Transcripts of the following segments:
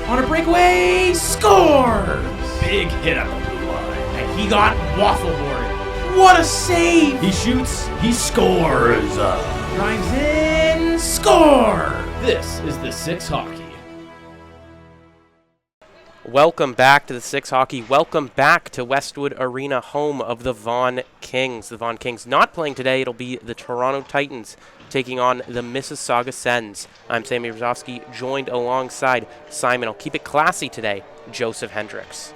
On a breakaway, scores! Big hit at the blue line. And he got waffleboarded. What a save! He shoots, he scores. Drives in, score! This is the Six Hockey. Welcome back to the Six Hockey. Welcome back to Westwood Arena, home of the Vaughan Kings. The Vaughan Kings not playing today. It'll be the Toronto Titans taking on the Mississauga Sens. I'm Sammy Brzozowski, joined alongside Simon. I'll keep it classy today, Joseph Hendricks.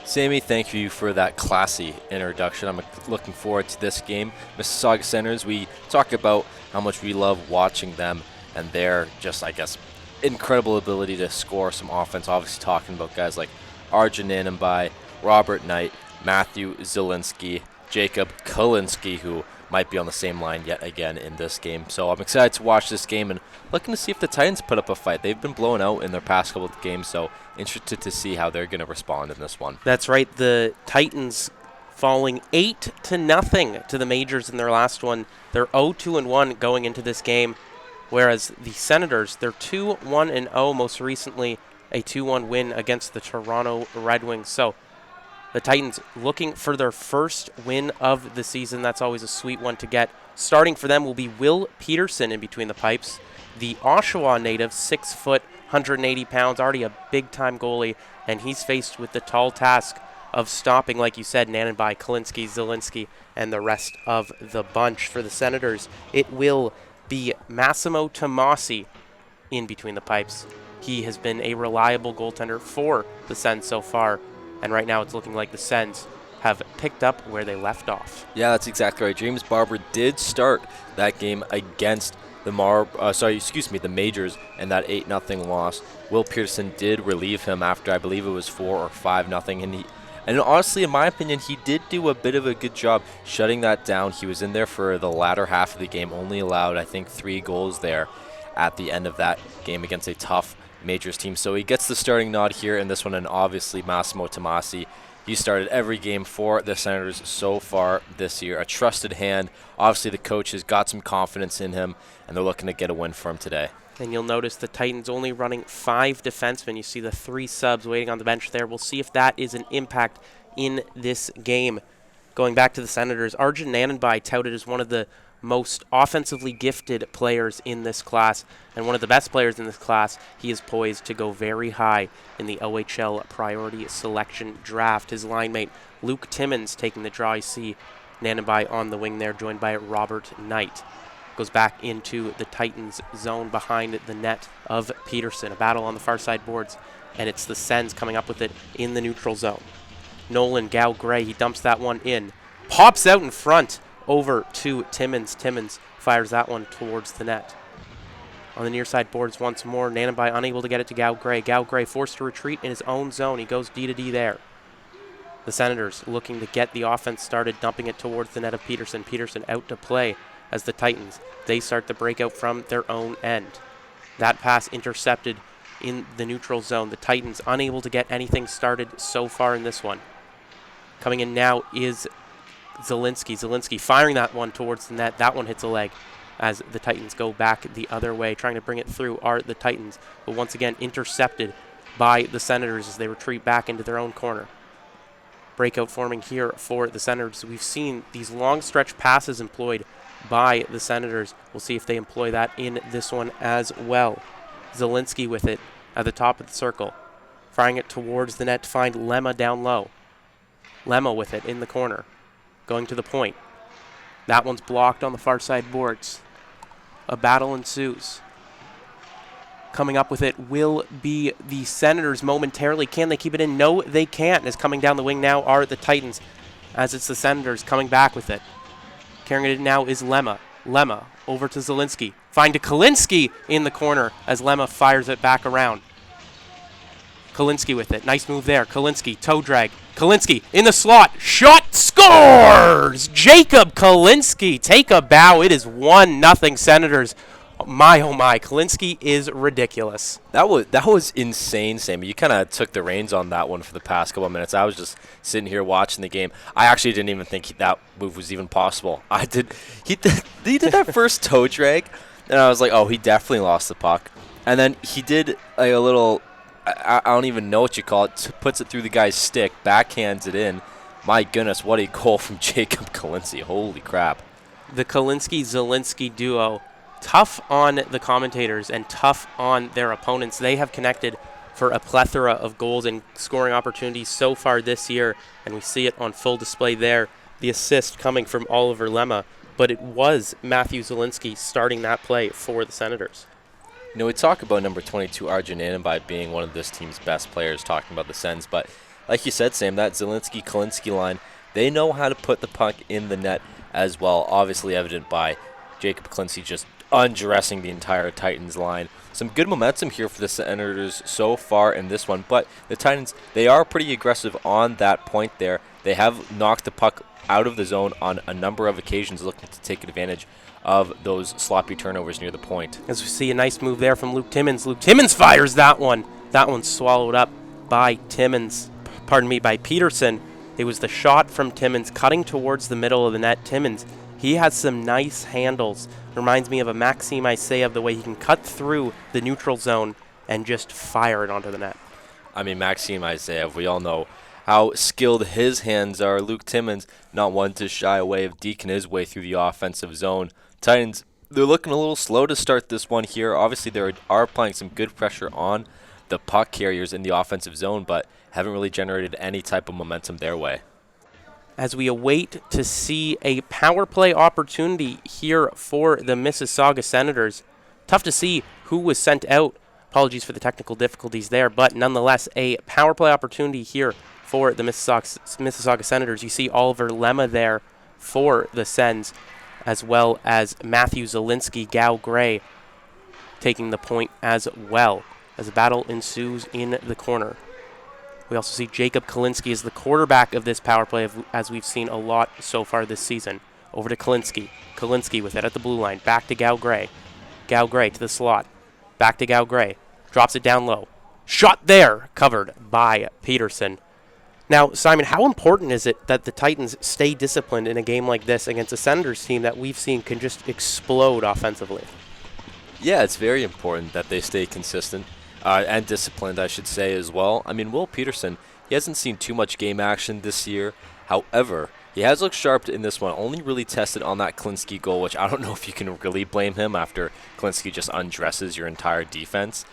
Sammy, thank you for that classy introduction. I'm looking forward to this game. Mississauga Senators, we talk about how much we love watching them and their just, incredible ability to score some offense. Obviously talking about guys like Arjun Ananbai, Robert Knight, Matthew Zielinski, Jacob Kalinski, who might be on the same line yet again in this game. So I'm excited to watch this game and looking to see if the Titans put up a fight. They've been blown out in their past couple of games, so interested to see how they're going to respond in this one. That's right. The Titans falling 8-0 to the Majors in their last one. They're 0-2-1 going into this game, whereas the Senators, they're 2-1-0, most recently a 2-1 win against the Toronto Red Wings. So the Titans looking for their first win of the season. That's always a sweet one to get. Starting for them will be Will Peterson in between the pipes, the Oshawa native, 6 foot, 180 pounds, already a big-time goalie, and he's faced with the tall task of stopping, like you said, Nananbai, Kalinski, Zielinski, and the rest of the bunch. For the Senators, it will be Massimo Tomasi in between the pipes. He has been a reliable goaltender for the Sens so far, and right now it's looking like the Sens have picked up where they left off. Yeah, that's exactly right. James Barber did start that game against the Majors and that 8-0 loss. Will Peterson did relieve him after, I believe it was 4 or 5-0, and honestly, in my opinion, he did do a bit of a good job shutting that down. He was in there for the latter half of the game, only allowed, I think, 3 goals there at the end of that game against a tough Majors team. So he gets the starting nod here in this one, and obviously Massimo Tomasi, he started every game for the Senators so far this year. A trusted hand. Obviously, the coach has got some confidence in him, and they're looking to get a win for him today. And you'll notice the Titans only running 5 defensemen. You see the 3 subs waiting on the bench there. We'll see if that is an impact in this game. Going back to the Senators, Arjun Nananbai touted as one of the most offensively gifted players in this class and one of the best players in this class. He is poised to go very high in the OHL priority selection draft. His line mate Luke Timmins taking the draw. You see Nananbai on the wing there, joined by Robert Knight. Goes back into the Titans zone behind the net of Peterson. A battle on the far side boards, and it's the Sens coming up with it in the neutral zone. Nolan Gao-Gray, he dumps that one in. Pops out in front over to Timmins. Timmins fires that one towards the net. On the near side boards once more, Nananbai unable to get it to Gao-Gray. Gao-Gray forced to retreat in his own zone. He goes D to D there. The Senators looking to get the offense started, dumping it towards the net of Peterson. Peterson out to play as the Titans, they start the breakout from their own end. That pass intercepted in the neutral zone. The Titans unable to get anything started so far in this one. Coming in now is Zielinski. Zielinski firing that one towards the net. That one hits a leg as the Titans go back the other way. Trying to bring it through are the Titans, but once again intercepted by the Senators as they retreat back into their own corner. Breakout forming here for the Senators. We've seen these long stretch passes employed by the Senators. We'll see if they employ that in this one as well. Zielinski with it at the top of the circle, firing it towards the net to find Lemma down low. Lemma with it in the corner, going to the point. That one's blocked on the far side boards. A battle ensues. Coming up with it will be the Senators momentarily. Can they keep it in? No, they can't. As coming down the wing now are the Titans, as it's the Senators coming back with it. Carrying it in now is Lemma. Lemma over to Zielinski. Find to Kalinski in the corner as Lemma fires it back around. Kalinski with it. Nice move there. Kalinski, toe drag. Kalinski in the slot. Shot, scores! Jacob Kalinski, take a bow. It is 1-0 Senators. My, oh my, Kalinski is ridiculous. That was insane, Sammy. You kind of took the reins on that one for the past couple of minutes. I was just sitting here watching the game. I actually didn't even think that move was even possible. He did that first toe drag, and I was like, oh, he definitely lost the puck. And then he did a little I don't even know what you call it. Puts it through the guy's stick, backhands it in. My goodness, what a goal from Jacob Kalinske. Holy crap. The Kalinske-Zielinski duo, tough on the commentators and tough on their opponents. They have connected for a plethora of goals and scoring opportunities so far this year, and we see it on full display there. The assist coming from Oliver Lemma, but it was Matthew Zielinski starting that play for the Senators. You know, we talk about number 22, Arjun Ananbai, being one of this team's best players, talking about the Sens, but like you said, Sam, that Zielinski-Kalinske line, they know how to put the puck in the net as well, obviously evident by Jacob Kalinske just undressing the entire Titans line. Some good momentum here for the Senators so far in this one, but the Titans, they are pretty aggressive on that point there. They have knocked the puck out of the zone on a number of occasions, looking to take advantage of those sloppy turnovers near the point. As we see a nice move there from Luke Timmins. Luke Timmins fires that one. That one's swallowed up by by Peterson. It was the shot from Timmins cutting towards the middle of the net. Timmins, he has some nice handles. Reminds me of a Maxime Isayev, the way he can cut through the neutral zone and just fire it onto the net. I mean, Maxime Isayev, we all know how skilled his hands are. Luke Timmins, not one to shy away of deking his way through the offensive zone. Titans, they're looking a little slow to start this one here. Obviously, they are applying some good pressure on the puck carriers in the offensive zone, but haven't really generated any type of momentum their way. As we await to see a power play opportunity here for the Mississauga Senators. Tough to see who was sent out. Apologies for the technical difficulties there, but nonetheless, a power play opportunity here for the Mississauga Senators. You see Oliver Lemma there for the Sens, as well as Matthew Zielinski, Gao Gray taking the point as well, as a battle ensues in the corner. We also see Jacob Kalinske as the quarterback of this power play, as we've seen a lot so far this season. Over to Kalinske. Kalinske with it at the blue line. Back to Gao Gray. Gao Gray to the slot. Back to Gao Gray. Drops it down low. Shot there. Covered by Peterson. Now, Simon, how important is it that the Titans stay disciplined in a game like this against a Senators team that we've seen can just explode offensively? Yeah, it's very important that they stay consistent. And disciplined, I should say, as well. I mean, Will Peterson, he hasn't seen too much game action this year. However, he has looked sharp in this one, only really tested on that Kalinske goal, which I don't know if you can really blame him after Kalinske just undresses your entire defense.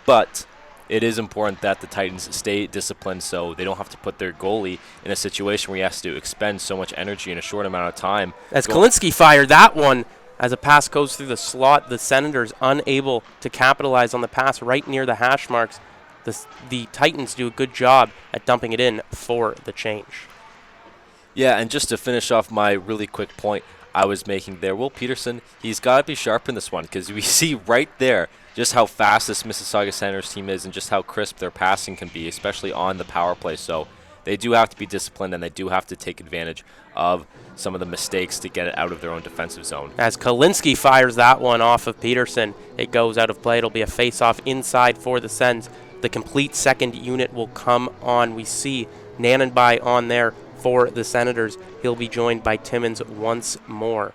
But it is important that the Titans stay disciplined so they don't have to put their goalie in a situation where he has to expend so much energy in a short amount of time. As Kalinske fired that one, as a pass goes through the slot, the Senators unable to capitalize on the pass right near the hash marks. The Titans do a good job at dumping it in for the change. Yeah, and just to finish off my really quick point I was making there, Will Peterson, he's got to be sharp in this one because we see right there just how fast this Mississauga Senators team is and just how crisp their passing can be, especially on the power play. So they do have to be disciplined and they do have to take advantage of some of the mistakes to get it out of their own defensive zone. As Kalinske fires that one off of Peterson, it goes out of play. It'll be a face-off inside for the Sens. The complete second unit will come on. We see Nananbai on there for the Senators. He'll be joined by Timmins once more.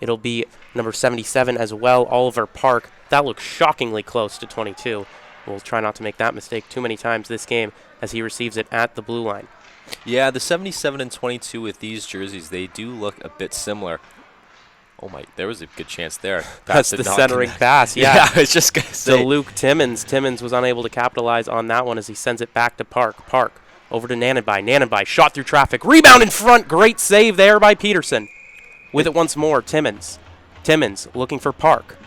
It'll be number 77 as well, Oliver Park. That looks shockingly close to 22. We'll try not to make that mistake too many times this game as he receives it at the blue line. Yeah, the 77 and 22 with these jerseys, they do look a bit similar. Oh my, there was a good chance there. That's the centering pass, yeah. I was just going to say. To Luke Timmins. Timmins was unable to capitalize on that one as he sends it back to Park. Park over to Nananbai. Nananbai shot through traffic. Rebound in front. Great save there by Peterson. With it once more, Timmins. Timmins looking for Park.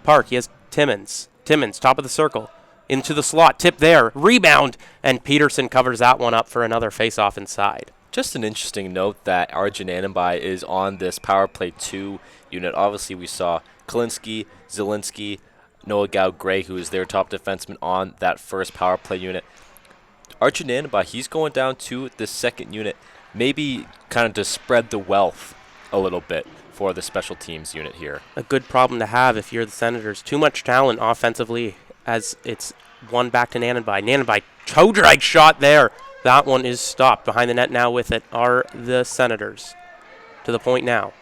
Park, he has Timmins. Timmins, top of the circle. Into the slot, tip there, rebound, and Peterson covers that one up for another face-off inside. Just an interesting note that Arjun Ananbai is on this power play 2 unit. Obviously, we saw Kalinske, Zielinski, Noah Gao Gray, who is their top defenseman on that first power play unit. Arjun Ananbai, he's going down to the second unit, maybe kind of to spread the wealth a little bit for the special teams unit here. A good problem to have if you're the Senators. Too much talent offensively, as it's one back to Nananbai. Nananbai, toe drag shot there. That one is stopped. Behind the net now with it are the Senators. To the point now.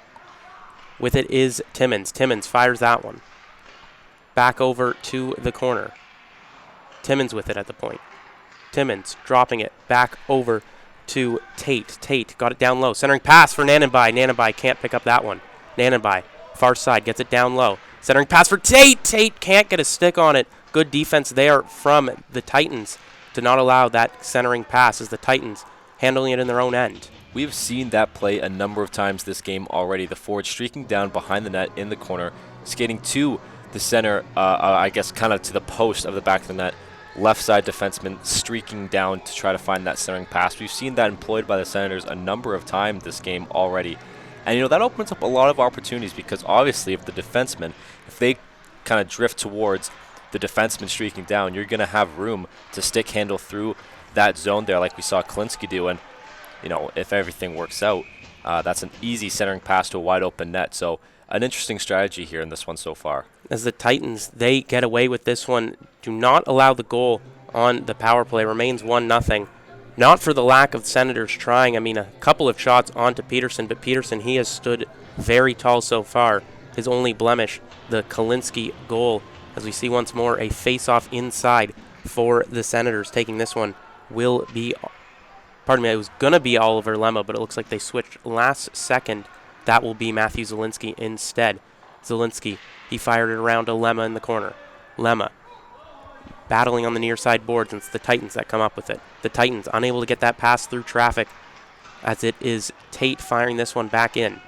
With it is Timmins. Timmins fires that one. Back over to the corner. Timmins with it at the point. Timmins dropping it back over to Tate. Tate got it down low. Centering pass for Nanenbai. Nanenbai can't pick up that one. Nanenbai, far side, gets it down low. Centering pass for Tate. Tate can't get a stick on it. Good defense there from the Titans to not allow that centering pass as the Titans handling it in their own end. We've seen that play a number of times this game already. The forward streaking down behind the net in the corner, skating to the center, I guess kind of to the post of the back of the net. Left side defenseman streaking down to try to find that centering pass. We've seen that employed by the Senators a number of times this game already. And, that opens up a lot of opportunities because obviously if the defenseman, if they kind of drift towards the defenseman streaking down, you're going to have room to stick handle through that zone there like we saw Klinsky do. And, if everything works out, that's an easy centering pass to a wide open net. So an interesting strategy here in this one so far. As the Titans, they get away with this one. Do not allow the goal on the power play. Remains 1-0. Not for the lack of Senators trying. A couple of shots onto Peterson, but Peterson, he has stood very tall so far. His only blemish, the Klinsky goal. As we see once more, a face-off inside for the Senators. Taking this one will be, it was going to be Oliver Lemma, but it looks like they switched last second. That will be Matthew Zielinski instead. Zielinski, he fired it around to Lemma in the corner. Lemma battling on the near side boards, and it's the Titans that come up with it. The Titans unable to get that pass through traffic as it is Tate firing this one back in.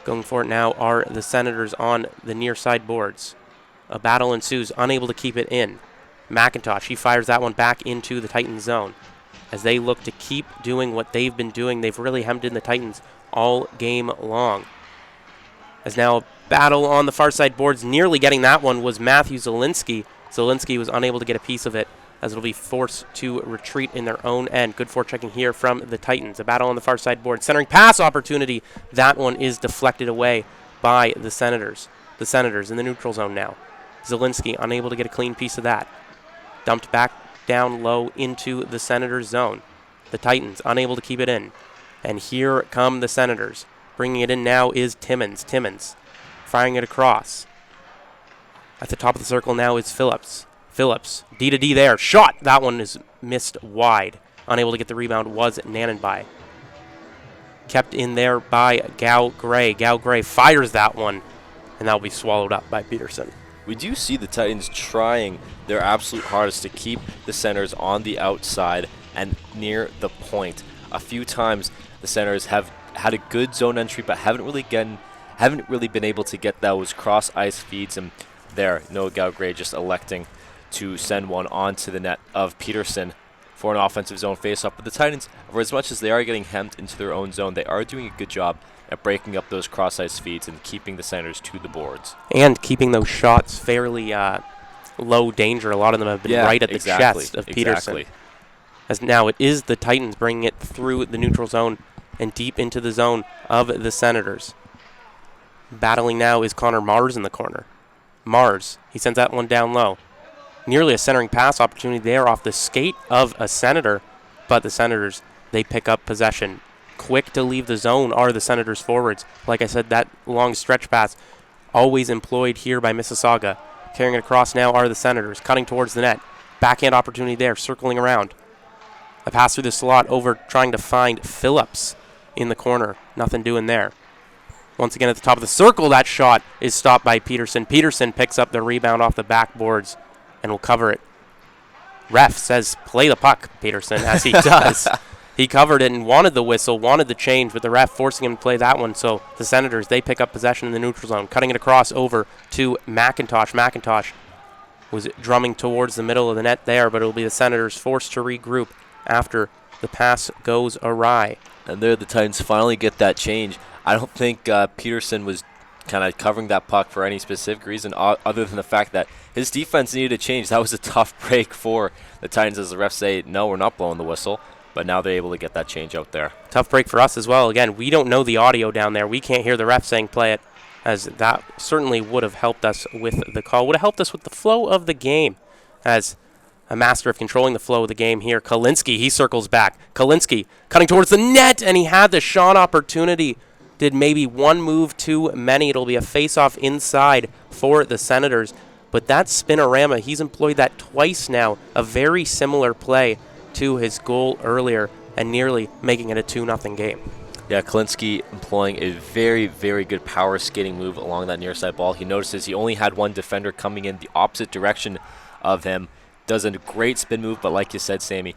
Going for it now are the Senators on the near side boards. A battle ensues, unable to keep it in. McIntosh, he fires that one back into the Titans zone. As they look to keep doing what they've been doing, they've really hemmed in the Titans all game long. As now a battle on the far side boards, nearly getting that one was Matthew Zielinski. Zielinski was unable to get a piece of it as it'll be forced to retreat in their own end. Good forechecking here from the Titans. A battle on the far side board. Centering pass opportunity. That one is deflected away by the Senators. The Senators in the neutral zone now. Zielinski unable to get a clean piece of that. Dumped back down low into the Senators zone. The Titans unable to keep it in. And here come the Senators. Bringing it in now is Timmins. Timmins firing it across. At the top of the circle now is Phillips. Phillips, D to D there. Shot! That one is missed wide. Unable to get the rebound was Nanenbai. Kept in there by Gao Gray. Gao Gray fires that one, and that will be swallowed up by Peterson. We do see the Titans trying their absolute hardest to keep the Senators on the outside and near the point. A few times the Senators have had a good zone entry, but haven't really been able to get those cross ice feeds. And there, Noah Gaugrey just electing to send one onto the net of Peterson for an offensive zone faceoff. But the Titans, for as much as they are getting hemmed into their own zone, they are doing a good job at breaking up those cross ice feeds and keeping the Senators to the boards. And keeping those shots fairly low danger. A lot of them have been right at the chest of Peterson. As now it is the Titans bringing it through the neutral zone and deep into the zone of the Senators. Battling now is Connor Mars in the corner. Mars, he sends that one down low. Nearly a centering pass opportunity there off the skate of a Senator, but the Senators, they pick up possession. Quick to leave the zone are the Senators forwards. Like I said, that long stretch pass always employed here by Mississauga. Carrying it across now are the Senators, cutting towards the net. Backhand opportunity there, circling around. A pass through the slot over trying to find Phillips in the corner. Nothing doing there. Once again at the top of the circle, that shot is stopped by Peterson. Peterson picks up the rebound off the backboards and will cover it. Ref says, play the puck, Peterson, as he does. He covered it and wanted the whistle, wanted the change, but the ref forcing him to play that one. So the Senators, they pick up possession in the neutral zone, cutting it across over to McIntosh. McIntosh was drumming towards the middle of the net there, but it will be the Senators forced to regroup after the pass goes awry. And there the Titans finally get that change. I don't think Peterson was kind of covering that puck for any specific reason other than the fact that his defense needed a change. That was a tough break for the Titans as the refs say, no, we're not blowing the whistle. But now they're able to get that change out there. Tough break for us as well. Again, we don't know the audio down there. We can't hear the ref saying play it, as that certainly would have helped us with the call. Would have helped us with the flow of the game. As a master of controlling the flow of the game here, Klinsky, he circles back. Klinsky cutting towards the net, and he had the shot opportunity. Did maybe one move too many. It'll be a face-off inside for the Senators. But that spinorama, he's employed that twice now, a very similar play to his goal earlier, and nearly making it a 2-0 game. Yeah, Kalinske employing a very, very good power skating move along that near side ball. He notices he only had one defender coming in the opposite direction of him. Does a great spin move, but like you said, Sammy,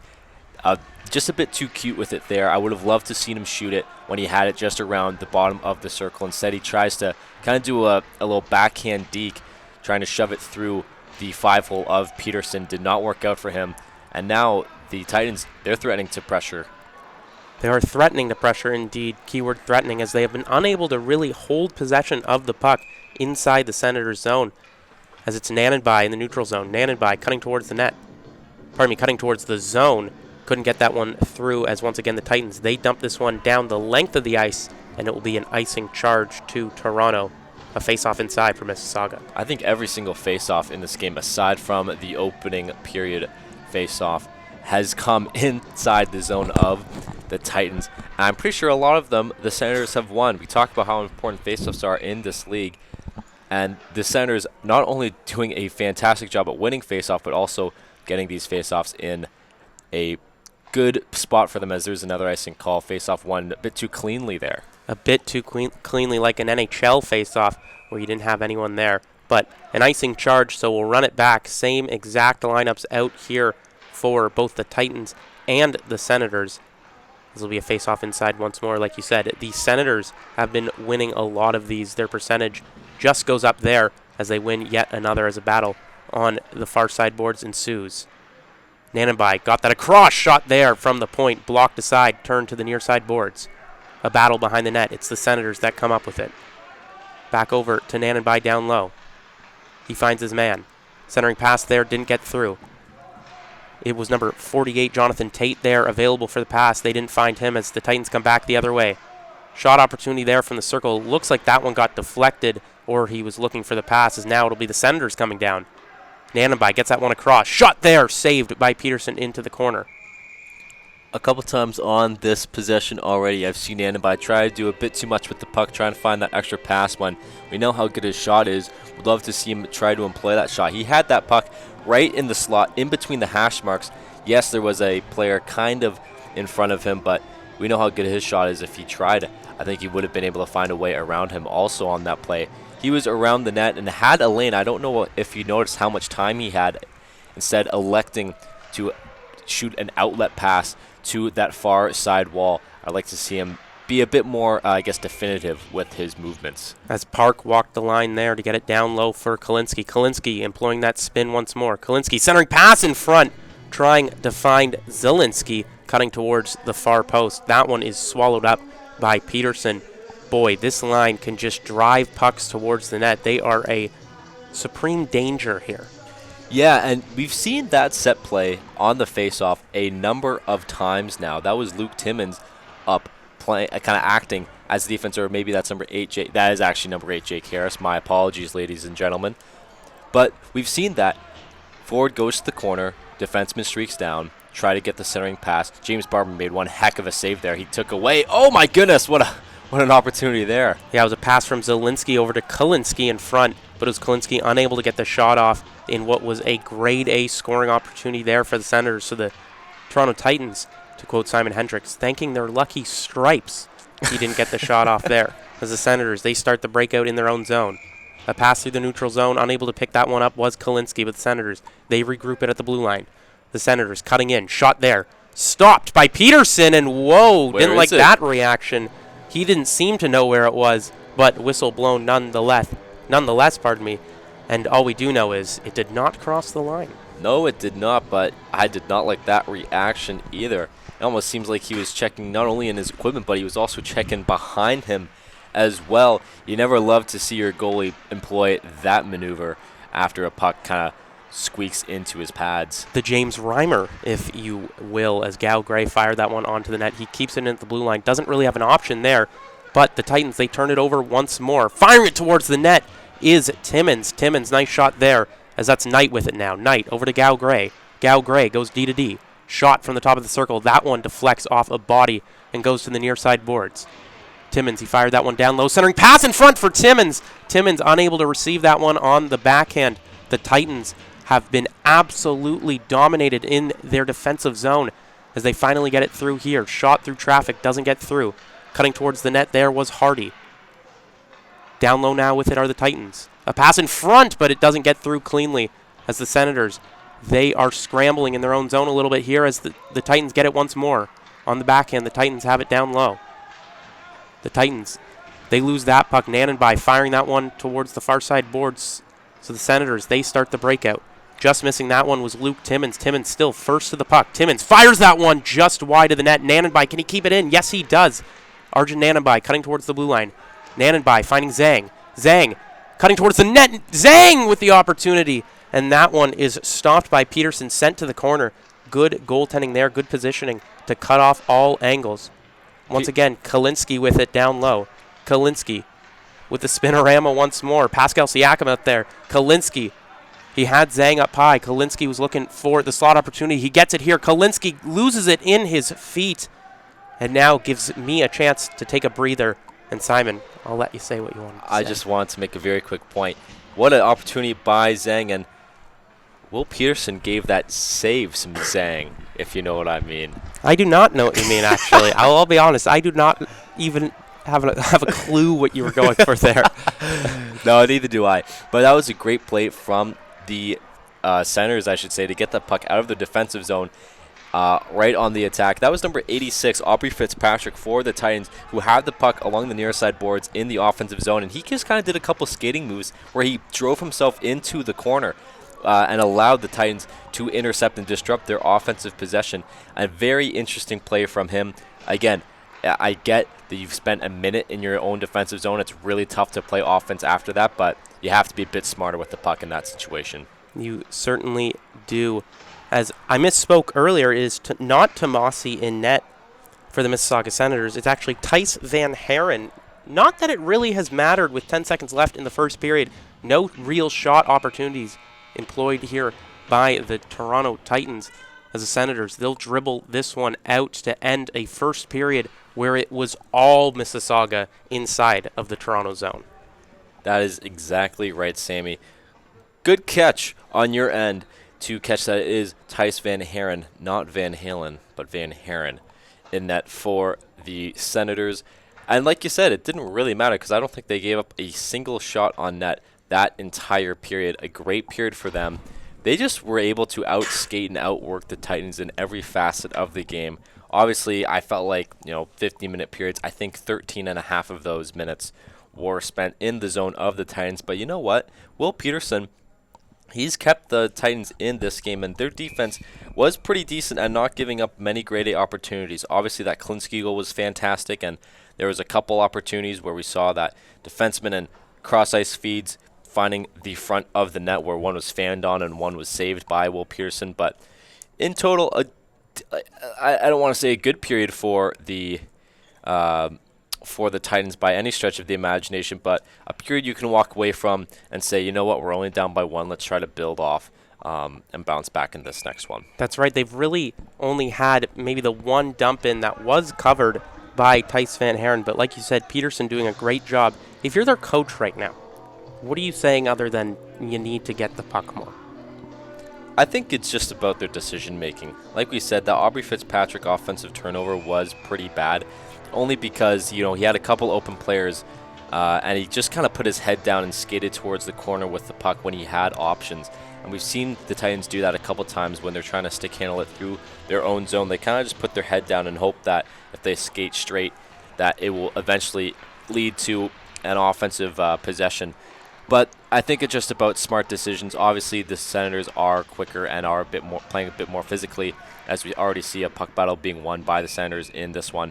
just a bit too cute with it there. I would have loved to seen him shoot it when he had it just around the bottom of the circle. Instead, he tries to kind of do a little backhand deke, trying to shove it through the 5-hole of Peterson. Did not work out for him. And now the Titans, they're threatening to pressure. They are threatening the pressure indeed, keyword threatening, as they have been unable to really hold possession of the puck inside the Senators' zone, as it's Nanenby in the neutral zone. Nanenby cutting towards the net. Cutting towards the zone. Couldn't get that one through, as once again the Titans, they dump this one down the length of the ice, and it will be an icing charge to Toronto. A face-off inside for Mississauga. I think every single face-off in this game, aside from the opening period face-off, has come inside the zone of the Titans. And I'm pretty sure a lot of them, the Senators have won. We talked about how important face-offs are in this league. And the Senators not only doing a fantastic job at winning face-off, but also getting these face-offs in a good spot for them, as there's another icing call. Face-off won a bit too cleanly there. A bit too cleanly, like an NHL face-off where you didn't have anyone there. But an icing charge, so we'll run it back. Same exact lineups out here for both the Titans and the Senators. This will be a face-off inside once more. Like you said, the Senators have been winning a lot of these. Their percentage just goes up there as they win yet another, as a battle on the far side boards ensues. Nanenby got that across shot there from the point, blocked aside, turned to the near side boards. A battle behind the net. It's the Senators that come up with it. Back over to Nanenby down low. He finds his man. Centering pass there, didn't get through. It was number 48, Jonathan Tate, there, available for the pass. They didn't find him as the Titans come back the other way. Shot opportunity there from the circle. Looks like that one got deflected, or he was looking for the pass, as now it'll be the Senators coming down. Nanenby gets that one across. Shot there, saved by Peterson into the corner. A couple times on this possession already, I've seen Nanenby try to do a bit too much with the puck, trying to find that extra pass when we know how good his shot is. Would love to see him try to employ that shot. He had that puck right in the slot, in between the hash marks. Yes, there was a player kind of in front of him, but we know how good his shot is. If he tried, I think he would have been able to find a way around him also on that play. He was around the net and had a lane. I don't know if you noticed how much time he had, instead electing to shoot an outlet pass to that far side wall. I'd like to see him be a bit more, definitive with his movements. As Park walked the line there to get it down low for Kalinske. Kalinske employing that spin once more. Kalinske centering pass in front, trying to find Zielinski, cutting towards the far post. That one is swallowed up by Peterson. Boy, this line can just drive pucks towards the net. They are a supreme danger here. Yeah, and we've seen that set play on the face-off a number of times now. That was Luke Timmins up, kind of acting as the defense, or maybe that's number 8, that is actually number 8, Jake Harris. My apologies, ladies and gentlemen. But we've seen that. Forward goes to the corner, defenseman streaks down, try to get the centering pass. James Barber made one heck of a save there. He took away. Oh my goodness, what an opportunity there. Yeah, it was a pass from Zielinski over to Kalinske in front, but it was Kalinske unable to get the shot off in what was a grade A scoring opportunity there for the Senators. So the Toronto Titans, to quote Simon Hendricks, thanking their lucky stripes he didn't get the shot off there. As the Senators, they start the breakout in their own zone. A pass through the neutral zone, unable to pick that one up was Kalinske, but the Senators, they regroup it at the blue line. The Senators cutting in, shot there, stopped by Peterson, and whoa, didn't like that reaction. He didn't seem to know where it was, but whistle blown nonetheless, and all we do know is it did not cross the line. No, it did not, but I did not like that reaction either. It almost seems like he was checking not only in his equipment, but he was also checking behind him as well. You never love to see your goalie employ that maneuver after a puck kind of squeaks into his pads. The James Reimer, if you will, as Gal Gray fired that one onto the net. He keeps it at the blue line. Doesn't really have an option there, but the Titans, they turn it over once more. Firing it towards the net is Timmins. Timmins, nice shot there, as that's Knight with it now. Knight over to Gal Gray. Gal Gray goes D to D. Shot from the top of the circle. That one deflects off a body and goes to the near side boards. Timmins, he fired that one down low. Centering pass in front for Timmins. Timmins unable to receive that one on the backhand. The Titans have been absolutely dominated in their defensive zone as they finally get it through here. Shot through traffic, doesn't get through. Cutting towards the net there was Hardy. Down low now with it are the Titans. A pass in front, but it doesn't get through cleanly as the Senators, they are scrambling in their own zone a little bit here as the Titans get it once more. On the backhand, the Titans have it down low. The Titans, they lose that puck. Nanenby firing that one towards the far side boards. So the Senators, they start the breakout. Just missing that one was Luke Timmins. Timmins still first to the puck. Timmins fires that one just wide of the net. Nanenby, can he keep it in? Yes, he does. Arjun Nanenby cutting towards the blue line. Nanenby finding Zhang. Zhang cutting towards the net. Zhang with the opportunity. And that one is stopped by Peterson, sent to the corner. Good goaltending there, good positioning to cut off all angles. Once again, Kalinski with it down low. Kalinski with the spinorama once more. Pascal Siakam out there. Kalinski. He had Zhang up high. Kalinski was looking for the slot opportunity. He gets it here. Kalinski loses it in his feet and now gives me a chance to take a breather. And Simon, I'll let you say what you want to say. I just want to make a very quick point. What an opportunity by Zhang, and Will Peterson gave that save some Zhang, if you know what I mean. I do not know what you mean, actually. I'll be honest. I do not even have a clue what you were going for there. No, neither do I. But that was a great play from the Senators, I should say, to get the puck out of the defensive zone right on the attack. That was number 86, Aubrey Fitzpatrick for the Titans, who had the puck along the near side boards in the offensive zone. And he just kind of did a couple skating moves where he drove himself into the corner and allowed the Titans to intercept and disrupt their offensive possession. A very interesting play from him. Again, I get that you've spent a minute in your own defensive zone. It's really tough to play offense after that, but you have to be a bit smarter with the puck in that situation. You certainly do. As I misspoke earlier, it is not Tomasi in net for the Mississauga Senators. It's actually Tice Van Haren. Not that it really has mattered with 10 seconds left in the first period. No real shot opportunities employed here by the Toronto Titans. As the Senators, they'll dribble this one out to end a first period where it was all Mississauga inside of the Toronto zone. That is exactly right, Sammy. Good catch on your end to catch that. It is Tice Van Haren, not Van Halen, but Van Haren in net for the Senators. And like you said, it didn't really matter because I don't think they gave up a single shot on net that entire period. A great period for them. They just were able to outskate and outwork the Titans in every facet of the game. Obviously, I felt like, 15-minute periods. I think 13 and a half of those minutes were spent in the zone of the Titans. But you know what? Will Peterson, he's kept the Titans in this game, and their defense was pretty decent at not giving up many grade A opportunities. Obviously, that Kalinski goal was fantastic, and there was a couple opportunities where we saw that defenseman and cross-ice feeds finding the front of the net where one was fanned on and one was saved by Will Peterson. But in total, I don't want to say a good period for the Titans by any stretch of the imagination, but a period you can walk away from and say, you know what, we're only down by one. Let's try to build off and bounce back in this next one. That's right. They've really only had maybe the one dump in that was covered by Tice Van Haren, but like you said, Peterson doing a great job. If you're their coach right now, what are you saying other than you need to get the puck more? I think it's just about their decision making. Like we said, the Aubrey Fitzpatrick offensive turnover was pretty bad, only because he had a couple open players, and he just kind of put his head down and skated towards the corner with the puck when he had options. And we've seen the Titans do that a couple times when they're trying to stick handle it through their own zone. They kind of just put their head down and hope that if they skate straight, that it will eventually lead to an offensive possession. But I think it's just about smart decisions. Obviously, the Senators are quicker and are playing a bit more physically, as we already see a puck battle being won by the Senators in this one.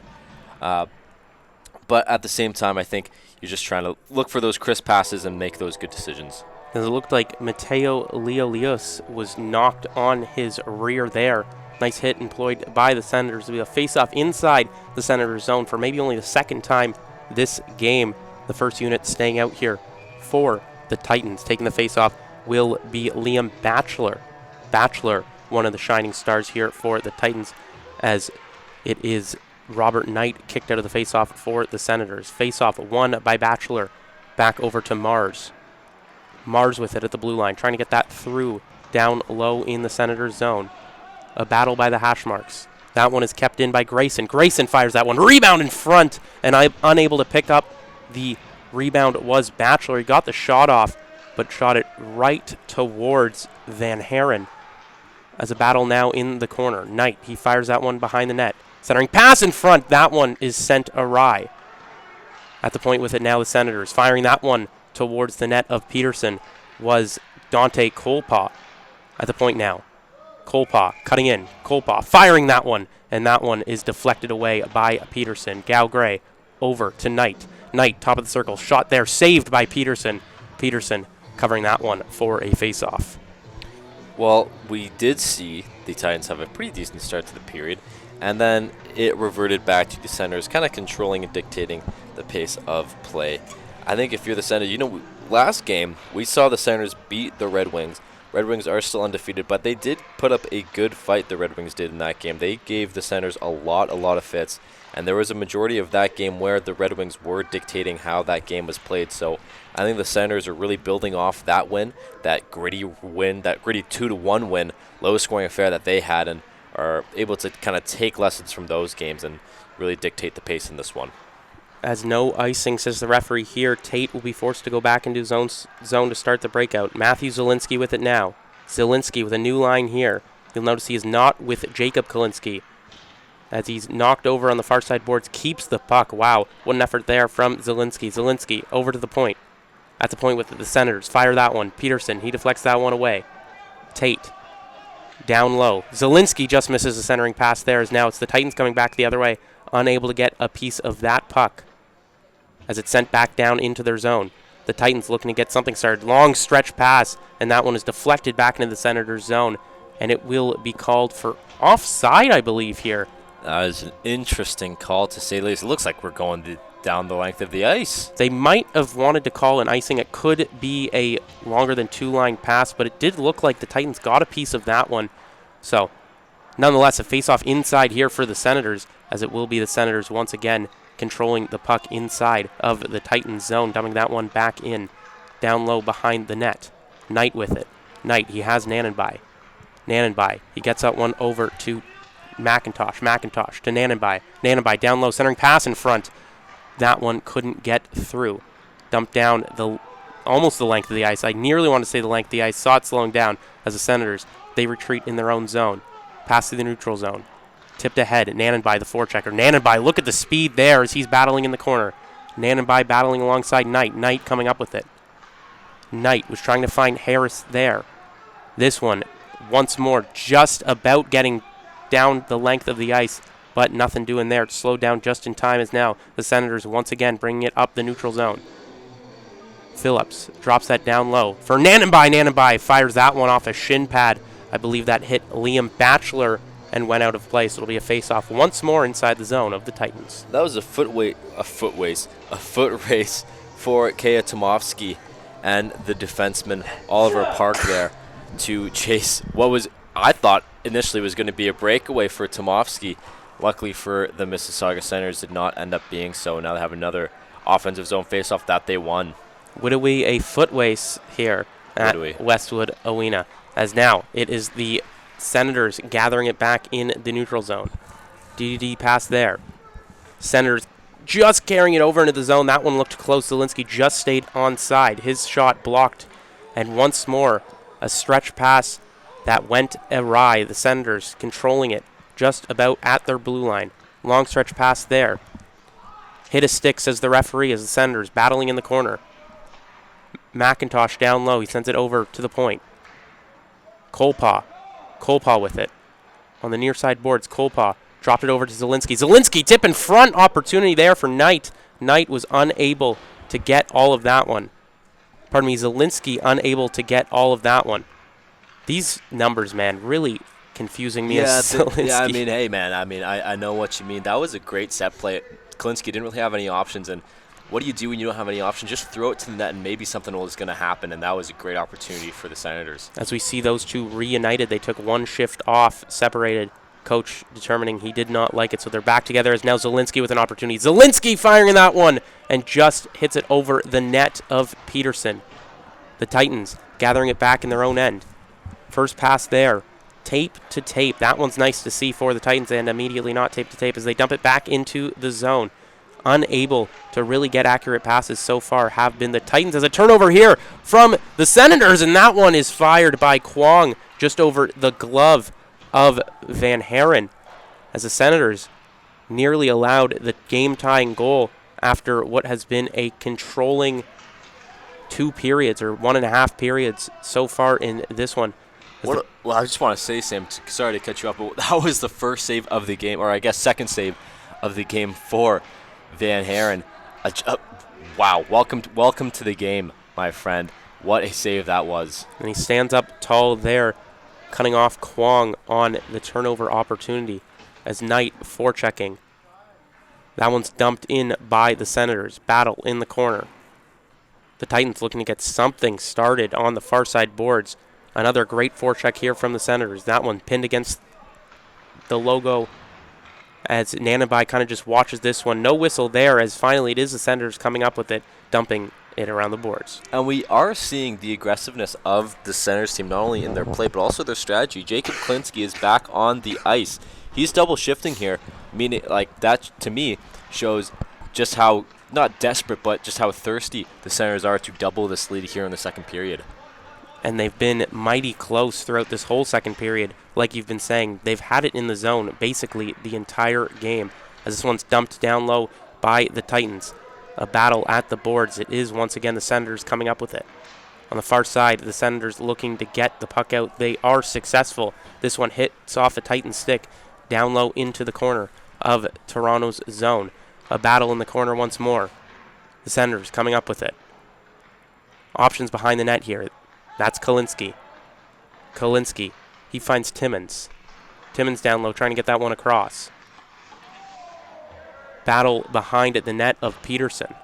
But at the same time, I think you're just trying to look for those crisp passes and make those good decisions. As it looked like Mateo Leolius was knocked on his rear there. Nice hit employed by the Senators. It'll be a face-off inside the Senators zone for maybe only the second time this game. The first unit staying out here for the Titans. Taking the face-off will be Liam Batchelor. Batchelor, one of the shining stars here for the Titans, as it is Robert Knight kicked out of the face-off for the Senators. Face-off won by Batchelor. Back over to Mars. Mars with it at the blue line, trying to get that through down low in the Senators' zone. A battle by the hash marks. That one is kept in by Grayson. Grayson fires that one. Rebound in front, and I'm unable to pick up the rebound. Was Batchelor. He got the shot off, but shot it right towards Van Haren. As a battle now in the corner. Knight, he fires that one behind the net. Centering pass in front. That one is sent awry. At the point with it now, the Senators. Firing that one towards the net of Peterson was Dante Colpaw. At the point now. Colpaw cutting in. Colpaw firing that one. And that one is deflected away by Peterson. Gal Gray over to Knight. Knight, top of the circle. Shot there. Saved by Peterson. Peterson covering that one for a face-off. Well, we did see the Titans have a pretty decent start to the period, and then it reverted back to the Senators kind of controlling and dictating the pace of play. I think if you're the Senators, last game we saw the Senators beat the Red Wings. Red Wings are still undefeated, but they did put up a good fight, the Red Wings did in that game. They gave the Senators a lot of fits, and there was a majority of that game where the Red Wings were dictating how that game was played. So I think the Senators are really building off that win, that gritty win, that gritty 2-1 win, lowest scoring affair that they had, and are able to kind of take lessons from those games and really dictate the pace in this one. As no icing, says the referee here, Tate will be forced to go back into zone to start the breakout. Matthew Zielinski with it now. Zielinski with a new line here. You'll notice he is not with Jacob Kalinski. As he's knocked over on the far side boards, keeps the puck. Wow, what an effort there from Zielinski. Zielinski over to the point. At the point with the Senators. Fire that one. Peterson, he deflects that one away. Tate down low. Zielinski just misses a centering pass there, as now it's the Titans coming back the other way, unable to get a piece of that puck as it's sent back down into their zone. The Titans looking to get something started. Long stretch pass, and that one is deflected back into the Senators' zone, and it will be called for offside, I believe, here. That is an interesting call, to say the least. It looks like we're going down the length of the ice. They might have wanted to call an icing. It could be a longer than two-line pass, but it did look like the Titans got a piece of that one. So, nonetheless, a face-off inside here for the Senators, as it will be the Senators once again controlling the puck inside of the Titans' zone, dumping that one back in, down low behind the net. Knight with it. Knight, he has Nanenby. Nanenby, he gets that one over to McIntosh. McIntosh to Nanenby. Nanenby down low, centering pass in front. That one couldn't get through. Dumped down almost the length of the ice. I nearly want to say the length of the ice. Saw it slowing down as the Senators, they retreat in their own zone. Pass to the neutral zone. Tipped ahead. Nanenby, the forechecker. Nanenby, look at the speed there as he's battling in the corner. Nanenby battling alongside Knight. Knight coming up with it. Knight was trying to find Harris there. This one, once more, just about getting down the length of the ice, but nothing doing there. It's slowed down just in time as now the Senators once again bringing it up the neutral zone. Phillips drops that down low for Nanenby. Nanenby fires that one off a shin pad. I believe that hit Liam Batchelor and went out of play, so it'll be a face-off once more inside the zone of the Titans. That was a foot race for Kea Tomovsky and the defenseman Oliver Park there to chase what was, I thought initially was going to be a breakaway for Tomovsky. Luckily for the Mississauga Senators, did not end up being so. Now they have another offensive zone face-off that they won. Whittawee a foot race here at Westwood Arena, as now it is the Senators gathering it back in the neutral zone. DDD pass there. Senators just carrying it over into the zone. That one looked close. Zielinski just stayed onside. His shot blocked. And once more, a stretch pass that went awry. The Senators controlling it just about at their blue line. Long stretch pass there. Hit a stick, says the referee, as the Senators battling in the corner. McIntosh down low. He sends it over to the point. Colpaw with it. On the near side boards, Colpaw dropped it over to Zielinski. Zielinski tip in front. Opportunity there for Knight. Knight was unable to get all of that one. Pardon me, Zielinski unable to get all of that one. These numbers, man, really confusing me as Zielinski. Yeah, I mean, hey, man, I know what you mean. That was a great set play. Kalinski didn't really have any options, and what do you do when you don't have any options? Just throw it to the net, and maybe something is going to happen, and that was a great opportunity for the Senators. As we see those two reunited, they took one shift off, separated. Coach determining he did not like it, so they're back together as now Zielinski with an opportunity. Zielinski firing that one, and just hits it over the net of Peterson. The Titans gathering it back in their own end. First pass there. Tape to tape. That one's nice to see for the Titans, and immediately not tape to tape as they dump it back into the zone. Unable to really get accurate passes so far have been the Titans, as a turnover here from the Senators, and that one is fired by Kwong just over the glove of Van Haren, as the Senators nearly allowed the game-tying goal after what has been a controlling 2 periods or 1.5 periods so far in this one. Well, I just want to say, Sam, sorry to cut you off, but that was the first save of the game, or I guess second save of the game for Van Haren. Wow, welcome to the game, my friend. What a save that was. And he stands up tall there, cutting off Kwong on the turnover opportunity as Knight forechecking. That one's dumped in by the Senators. Battle in the corner. The Titans looking to get something started on the far side boards. Another great forecheck here from the Senators. That one pinned against the logo as Nanabai kind of just watches this one. No whistle there, as finally it is the Senators coming up with it, dumping it around the boards. And we are seeing the aggressiveness of the Senators team, not only in their play, but also their strategy. Jacob Klinsky is back on the ice. He's double shifting here, meaning like that to me shows just how, not desperate, but just how thirsty the Senators are to double this lead here in the second period. And they've been mighty close throughout this whole second period. Like you've been saying, they've had it in the zone basically the entire game, as this one's dumped down low by the Titans. A battle at the boards. It is once again the Senators coming up with it. On the far side, the Senators looking to get the puck out. They are successful. This one hits off a Titan stick down low into the corner of Toronto's zone. A battle in the corner once more. The Senators coming up with it. Options behind the net here. That's Kalinski. Kalinski. He finds Timmins. Timmins down low, trying to get that one across. Battle behind at the net of Peterson.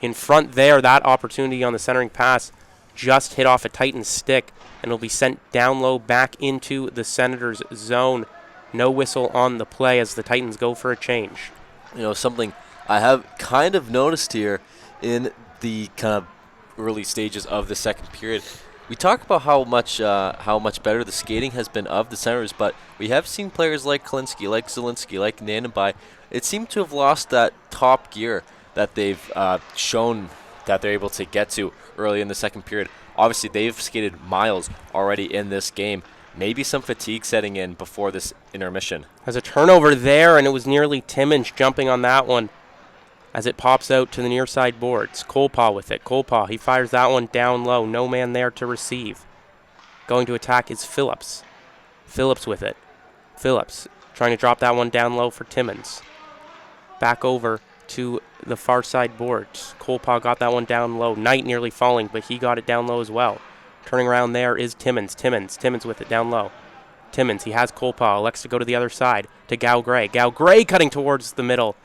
In front there, that opportunity on the centering pass just hit off a Titan stick and will be sent down low back into the Senators' zone. No whistle on the play as the Titans go for a change. You know, something I have kind of noticed here in the kind of early stages of the second period. We talk about how much better the skating has been of the Senators, but we have seen players like Kalinski, like Zielinski, like Nanabai. It seemed to have lost that top gear that they've shown that they're able to get to early in the second period. Obviously, they've skated miles already in this game. Maybe some fatigue setting in before this intermission. There's a turnover there, and it was nearly Timmins jumping on that one as it pops out to the near side boards. Colepaw with it. Colepaw, he fires that one down low. No man there to receive. Going to attack is Phillips. Phillips with it. Phillips trying to drop that one down low for Timmins. Back over to the far side boards. Colepaw got that one down low. Knight nearly falling, but he got it down low as well. Turning around there is Timmins. Timmins with it down low. Timmins, he has Colepaw. Elects to go to the other side to Gow Gray. Gow Gray cutting towards the middle.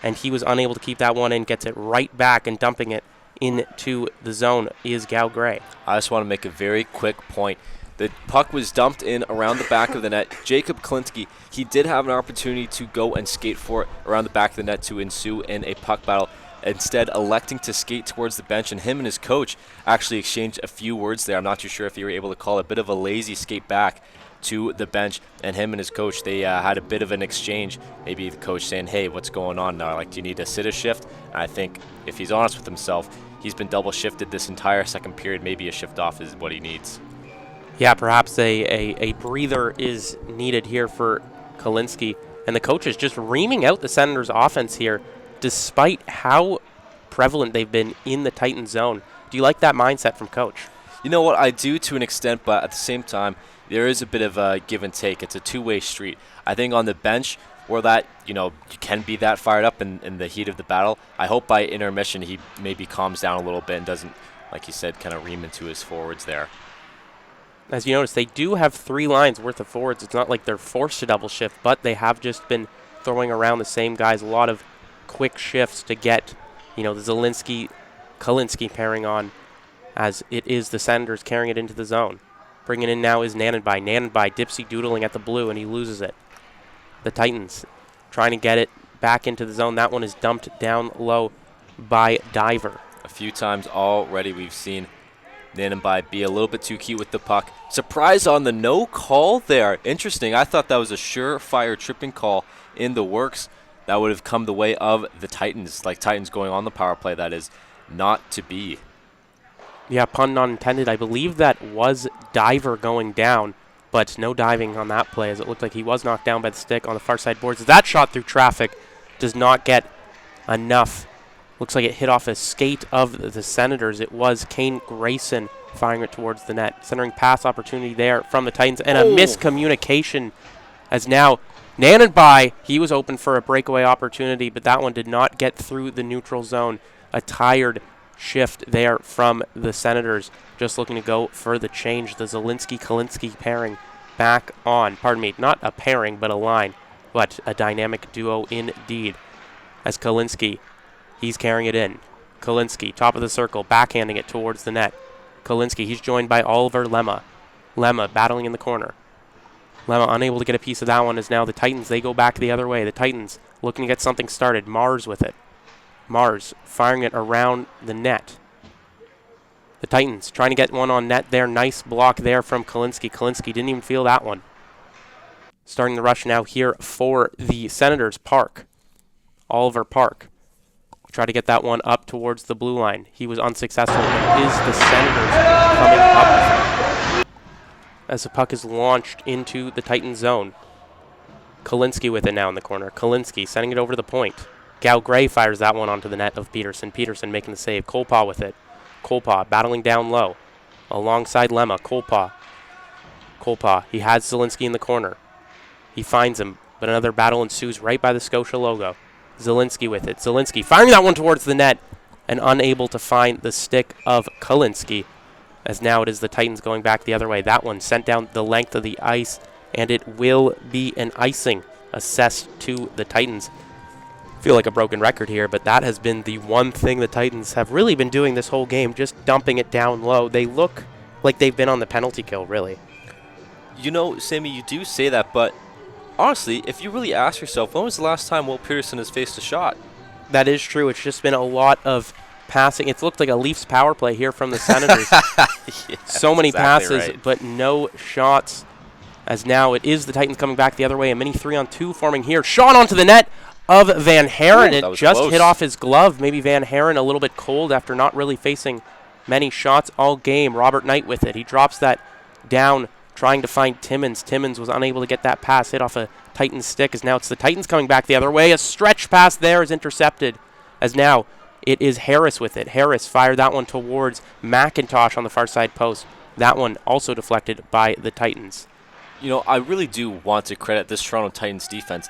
And he was unable to keep that one in. Gets it right back and dumping it into the zone is Gow Gray. I just want to make a very quick point. The puck was dumped in around the back of the net. Jacob Klinsky, he did have an opportunity to go and skate for it around the back of the net to ensue in a puck battle. Instead, electing to skate towards the bench, and him and his coach actually exchanged a few words there. I'm not too sure if you were able to call it a bit of a lazy skate back to the bench, and him and his coach, they had a bit of an exchange. Maybe the coach saying, hey, what's going on now? Like, do you need to sit a shift? And I think if he's honest with himself, he's been double shifted this entire second period. Maybe a shift off is what he needs. Yeah, perhaps a breather is needed here for Kalinski. And the coach is just reaming out the Senators' offense here, despite how prevalent they've been in the Titan zone. Do you like that mindset from coach? You know what, I do to an extent, but at the same time, there is a bit of a give and take. It's a two-way street. I think on the bench, where that, you can be that fired up in the heat of the battle, I hope by intermission he maybe calms down a little bit and doesn't, like you said, kind of ream into his forwards there. As you notice, they do have 3 lines worth of forwards. It's not like they're forced to double shift, but they have just been throwing around the same guys. A lot of quick shifts to get, the Zielinski-Kalinski pairing on, as it is the Senators carrying it into the zone. Bringing in now is Nanabai. Nanabai dipsy-doodling at the blue, and he loses it. The Titans trying to get it back into the zone. That one is dumped down low by Diver. A few times already we've seen Nanenbai be a little bit too cute with the puck. Surprise on the no call there. Interesting. I thought that was a surefire tripping call in the works. That would have come the way of the Titans, like Titans going on the power play. That is not to be. Yeah, pun not intended. I believe that was Diver going down, but no diving on that play as it looked like he was knocked down by the stick on the far side boards. That shot through traffic does not get enough. Looks like it hit off a skate of the Senators. It was Kane Grayson firing it towards the net. Centering pass opportunity there from the Titans, and a miscommunication as now Nanenbai, he was open for a breakaway opportunity, but that one did not get through the neutral zone. A tired shift there from the Senators, just looking to go for the change. The Zielinski-Kalinski pairing back on. Pardon me, not a pairing, but a line, but a dynamic duo indeed. As Kalinski, he's carrying it in. Kalinski, top of the circle, backhanding it towards the net. Kalinski, he's joined by Oliver Lemma. Lemma battling in the corner. Lemma unable to get a piece of that one as now the Titans, they go back the other way. The Titans looking to get something started. Mars with it. Mars firing it around the net. The Titans trying to get one on net there. Nice block there from Kalinski. Kalinski didn't even feel that one. Starting the rush now here for the Senators. Park. Oliver Park. Try to get that one up towards the blue line. He was unsuccessful. It is the Senators coming up as the puck is launched into the Titan zone. Kalinski with it now in the corner. Kalinski sending it over to the point. Gal Gray fires that one onto the net of Peterson. Peterson making the save. Kolpa with it. Kolpa battling down low alongside Lemma. Kolpa. He has Zielinski in the corner. He finds him, but another battle ensues right by the Scotia logo. Zielinski with it. Zielinski firing that one towards the net and unable to find the stick of Kalinski, as now it is the Titans going back the other way. That one sent down the length of the ice, and it will be an icing assessed to the Titans. Feel like a broken record here, but that has been the one thing the Titans have really been doing this whole game, just dumping it down low. They look like they've been on the penalty kill, really. You know, Sammy, you do say that, but honestly, if you really ask yourself, when was the last time Will Peterson has faced a shot? That is true. It's just been a lot of passing. It's looked like a Leafs power play here from the Senators. Yeah, so many exactly passes, right. but no shots. As now it is the Titans coming back the other way. A mini 3-on-2 forming here. Shot onto the net of Van Haren. It just close. hit off his glove. Maybe Van Haren a little bit cold after not really facing many shots all game. Robert Knight with it. He drops that down, trying to find Timmins. Timmins was unable to get that pass. Hit off a Titans stick, as now it's the Titans coming back the other way. A stretch pass there is intercepted, as now it is Harris with it. Harris fired that one towards McIntosh on the far side post. That one also deflected by the Titans. You know, I really do want to credit this Toronto Titans defense.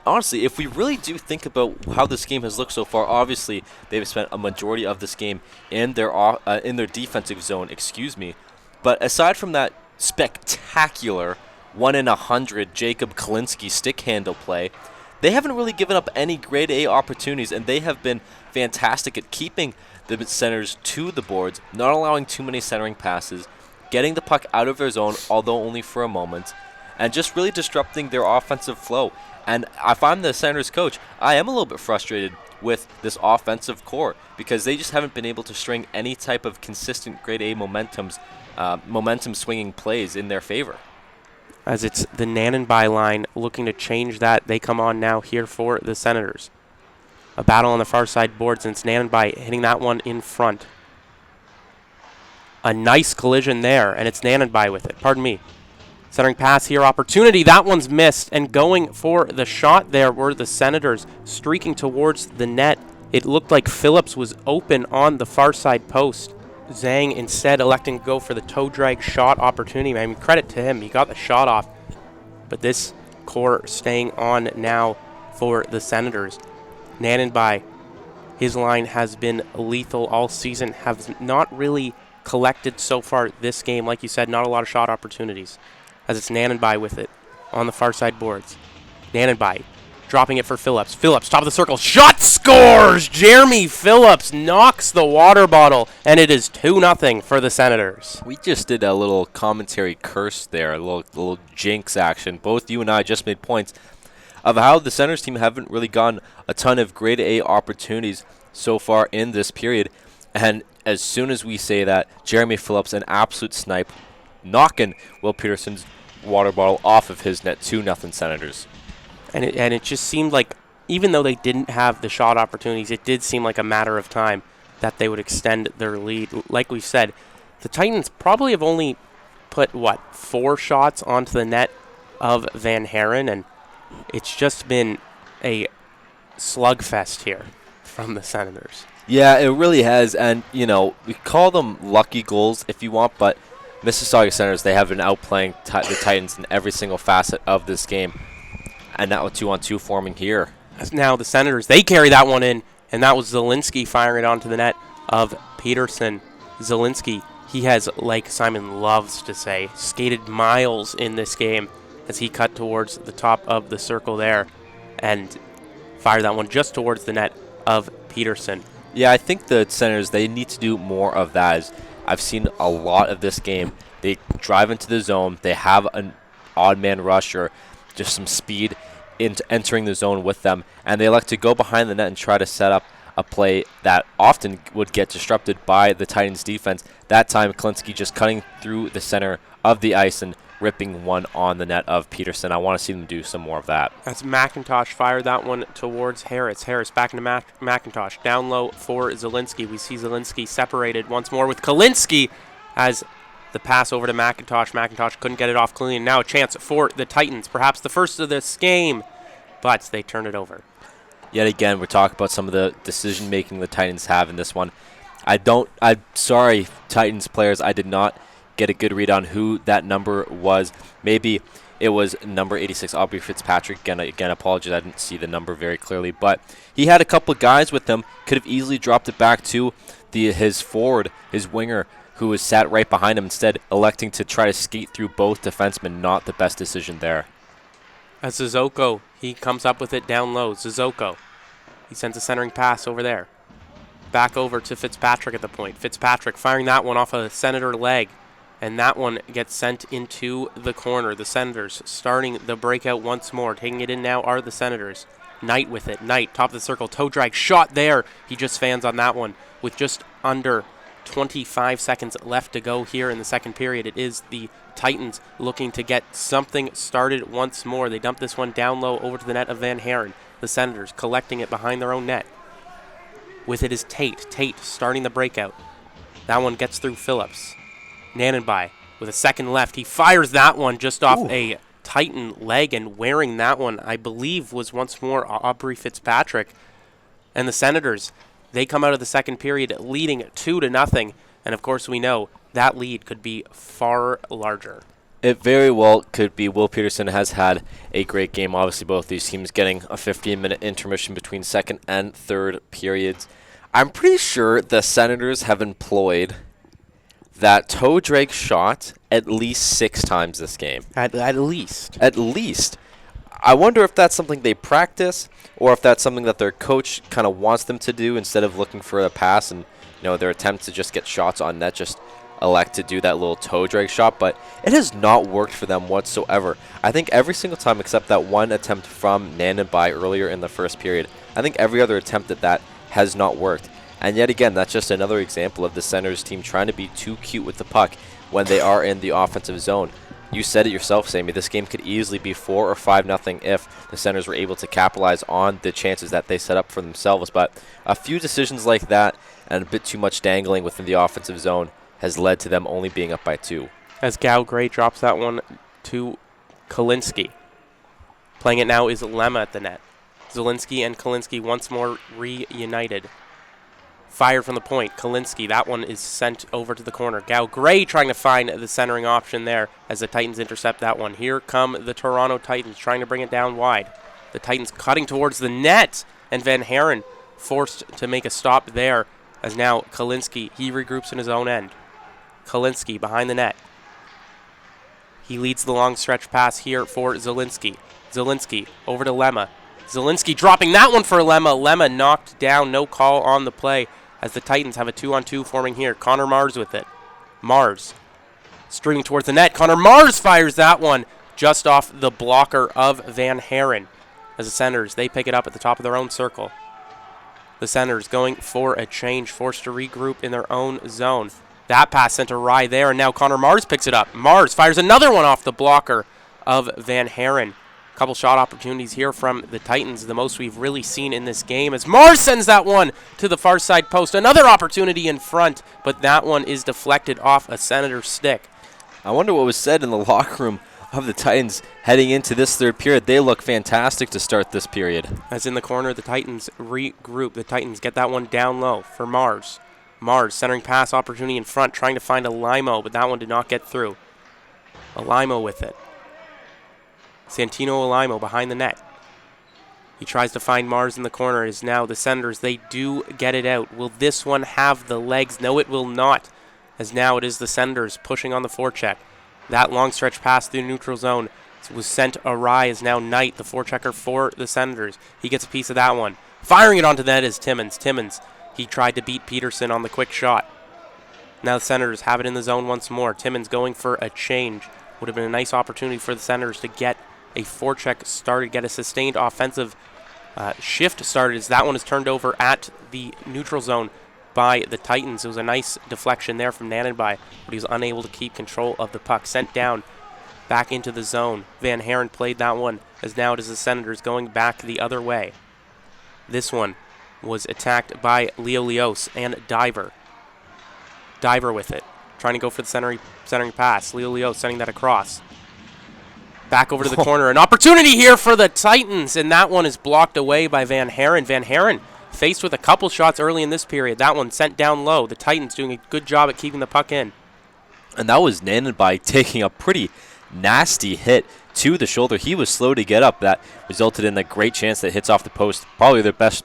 Honestly, if we really do think about how this game has looked so far, obviously they've spent a majority of this game in their defensive zone, But aside from that spectacular 1-in-100 Jacob Kalinski stick handle play, they haven't really given up any grade A opportunities, and they have been fantastic at keeping the centers to the boards, not allowing too many centering passes, getting the puck out of their zone, although only for a moment, and just really disrupting their offensive flow. And if I'm the Senators coach, I am a little bit frustrated with this offensive core because they just haven't been able to string any type of consistent grade A momentum swinging plays in their favor. As it's the Nanenbai line looking to change that. They come on now here for the Senators. A battle on the far side boards, and it's Nanenbai hitting that one in front. A nice collision there, and it's Nanenbai with it. Pardon me. Centering pass here, opportunity. That one's missed, and going for the shot there were the Senators streaking towards the net. It looked like Phillips was open on the far side post. Zhang instead electing to go for the toe drag shot opportunity. I mean, credit to him. He got the shot off. But this core staying on now for the Senators. Nanenbai, his line has been lethal all season. Has not really collected so far this game. Like you said, not a lot of shot opportunities. As it's Nanenbai with it on the far side boards. Nanenbai dropping it for Phillips. Phillips, top of the circle. Shot scores! Jeremy Phillips knocks the water bottle, and it is 2-0 for the Senators. We just did a little commentary curse there, a little jinx action. Both you and I just made points of how the Senators team haven't really gotten a ton of grade A opportunities so far in this period. And as soon as we say that, Jeremy Phillips, an absolute snipe, knocking Will Peterson's water bottle off of his net. 2-0 Senators. And it just seemed like, even though they didn't have the shot opportunities, it did seem like a matter of time that they would extend their lead. Like we said, the Titans probably have only put, 4 shots onto the net of Van Haren, and it's just been a slugfest here from the Senators. Yeah, it really has, and, we call them lucky goals if you want, but Mississauga Senators, they have been outplaying the Titans in every single facet of this game, and now a 2-on-2 forming here. As now the Senators, they carry that one in, and that was Zielinski firing it onto the net of Peterson. Zielinski, he has, like Simon loves to say, skated miles in this game as he cut towards the top of the circle there and fired that one just towards the net of Peterson. Yeah, I think the Senators, they need to do more of that. As I've seen a lot of this game. They drive into the zone. They have an odd man rush or just some speed into entering the zone with them, and they like to go behind the net and try to set up a play that often would get disrupted by the Titans defense. That time, Kalinske just cutting through the center of the ice and ripping one on the net of Peterson. I want to see them do some more of that. As McIntosh fired that one towards Harris. Harris back into McIntosh. Down low for Zielinski. We see Zielinski separated once more with Kalinske as the pass over to McIntosh. McIntosh couldn't get it off clean. Now a chance for the Titans. Perhaps the first of this game, but they turn it over. Yet again, we're talking about some of the decision-making the Titans have in this one. I'm sorry, Titans players, I did not get a good read on who that number was. Maybe it was number 86, Aubrey Fitzpatrick. Again, apologies, I didn't see the number very clearly. But he had a couple of guys with him. Could have easily dropped it back to his forward, his winger, who was sat right behind him, instead electing to try to skate through both defensemen. Not the best decision there. As Zizoko, he comes up with it down low. Zizoko, he sends a centering pass over there. Back over to Fitzpatrick at the point. Fitzpatrick firing that one off a Senator leg. And that one gets sent into the corner. The Senators starting the breakout once more. Taking it in now are the Senators. Knight with it. Knight, top of the circle. Toe drag shot there. He just fans on that one with just under 25 seconds left to go here in the second period. It is the Titans looking to get something started once more. They dump this one down low over to the net of Van Haren. The Senators collecting it behind their own net. With it is Tate. Tate starting the breakout. That one gets through Phillips. Nanenby with a second left. He fires that one just off a Titan leg, and wearing that one, I believe, was once more Aubrey Fitzpatrick. And the Senators, they come out of the second period leading 2-0. And, of course, we know that lead could be far larger. It very well could be. Will Peterson has had a great game. Obviously, both these teams getting a 15-minute intermission between second and third periods. I'm pretty sure the Senators have employed that toe drag shot at least 6 times this game. At least. At least. I wonder if that's something they practice or if that's something that their coach kind of wants them to do instead of looking for a pass and their attempts to just get shots on net, just elect to do that little toe drag shot. But it has not worked for them whatsoever. I think every single time except that one attempt from Nanenby earlier in the first period, I think every other attempt at that has not worked. And yet again, that's just another example of the Senators team trying to be too cute with the puck when they are in the offensive zone. You said it yourself, Sammy. This game could easily be 4 or 5-0 if the Senators were able to capitalize on the chances that they set up for themselves. But a few decisions like that and a bit too much dangling within the offensive zone has led to them only being up by 2. As Gal Gray drops that one to Kalinske. Playing it now is Lemma at the net. Zielinski and Kalinske once more reunited. Fired from the point. Kalinske, that one is sent over to the corner. Gal Gray trying to find the centering option there as the Titans intercept that one. Here come the Toronto Titans trying to bring it down wide. The Titans cutting towards the net, and Van Haren forced to make a stop there as now Kalinske, he regroups in his own end. Kalinske behind the net. He leads the long stretch pass here for Zielinski. Zielinski over to Lemma. Zielinski dropping that one for Lemma. Lemma knocked down, no call on the play as the Titans have a 2-on-2 forming here. Connor Mars with it. Mars streaming towards the net. Connor Mars fires that one just off the blocker of Van Haren as the Senators, they pick it up at the top of their own circle. The Senators going for a change, forced to regroup in their own zone. That pass sent awry there, and now Connor Mars picks it up. Mars fires another one off the blocker of Van Haren. Couple shot opportunities here from the Titans, the most we've really seen in this game, as Mars sends that one to the far side post. Another opportunity in front, but that one is deflected off a Senator stick. I wonder what was said in the locker room of the Titans heading into this third period. They look fantastic to start this period. As in the corner, the Titans regroup. The Titans get that one down low for Mars. Mars centering pass opportunity in front, trying to find a Limo, but that one did not get through. Limo with it. Santino Limo behind the net. He tries to find Mars in the corner. It is now the Senators. They do get it out. Will this one have the legs? No, it will not. As now it is the Senators pushing on the forecheck. That long stretch pass through the neutral zone was sent awry as now Knight, the forechecker for the Senators. He gets a piece of that one. Firing it onto the net is Timmins. Timmins, he tried to beat Peterson on the quick shot. Now the Senators have it in the zone once more. Timmins going for a change. Would have been a nice opportunity for the Senators to get a forecheck started, get a sustained offensive shift started, as that one is turned over at the neutral zone by the Titans. It was a nice deflection there from Nanenby, but he was unable to keep control of the puck. Sent down back into the zone. Van Haren played that one, as now it is the Senators going back the other way. This one was attacked by Leo Leos and Diver. Diver with it, trying to go for the centering pass. Leo Leos sending that across. Back over to the corner. An opportunity here for the Titans, and that one is blocked away by Van Haren. Van Haren faced with a couple shots early in this period. That one sent down low. The Titans doing a good job at keeping the puck in. And that was Nanenby taking a pretty nasty hit to the shoulder. He was slow to get up. That resulted in a great chance that hits off the post. Probably their best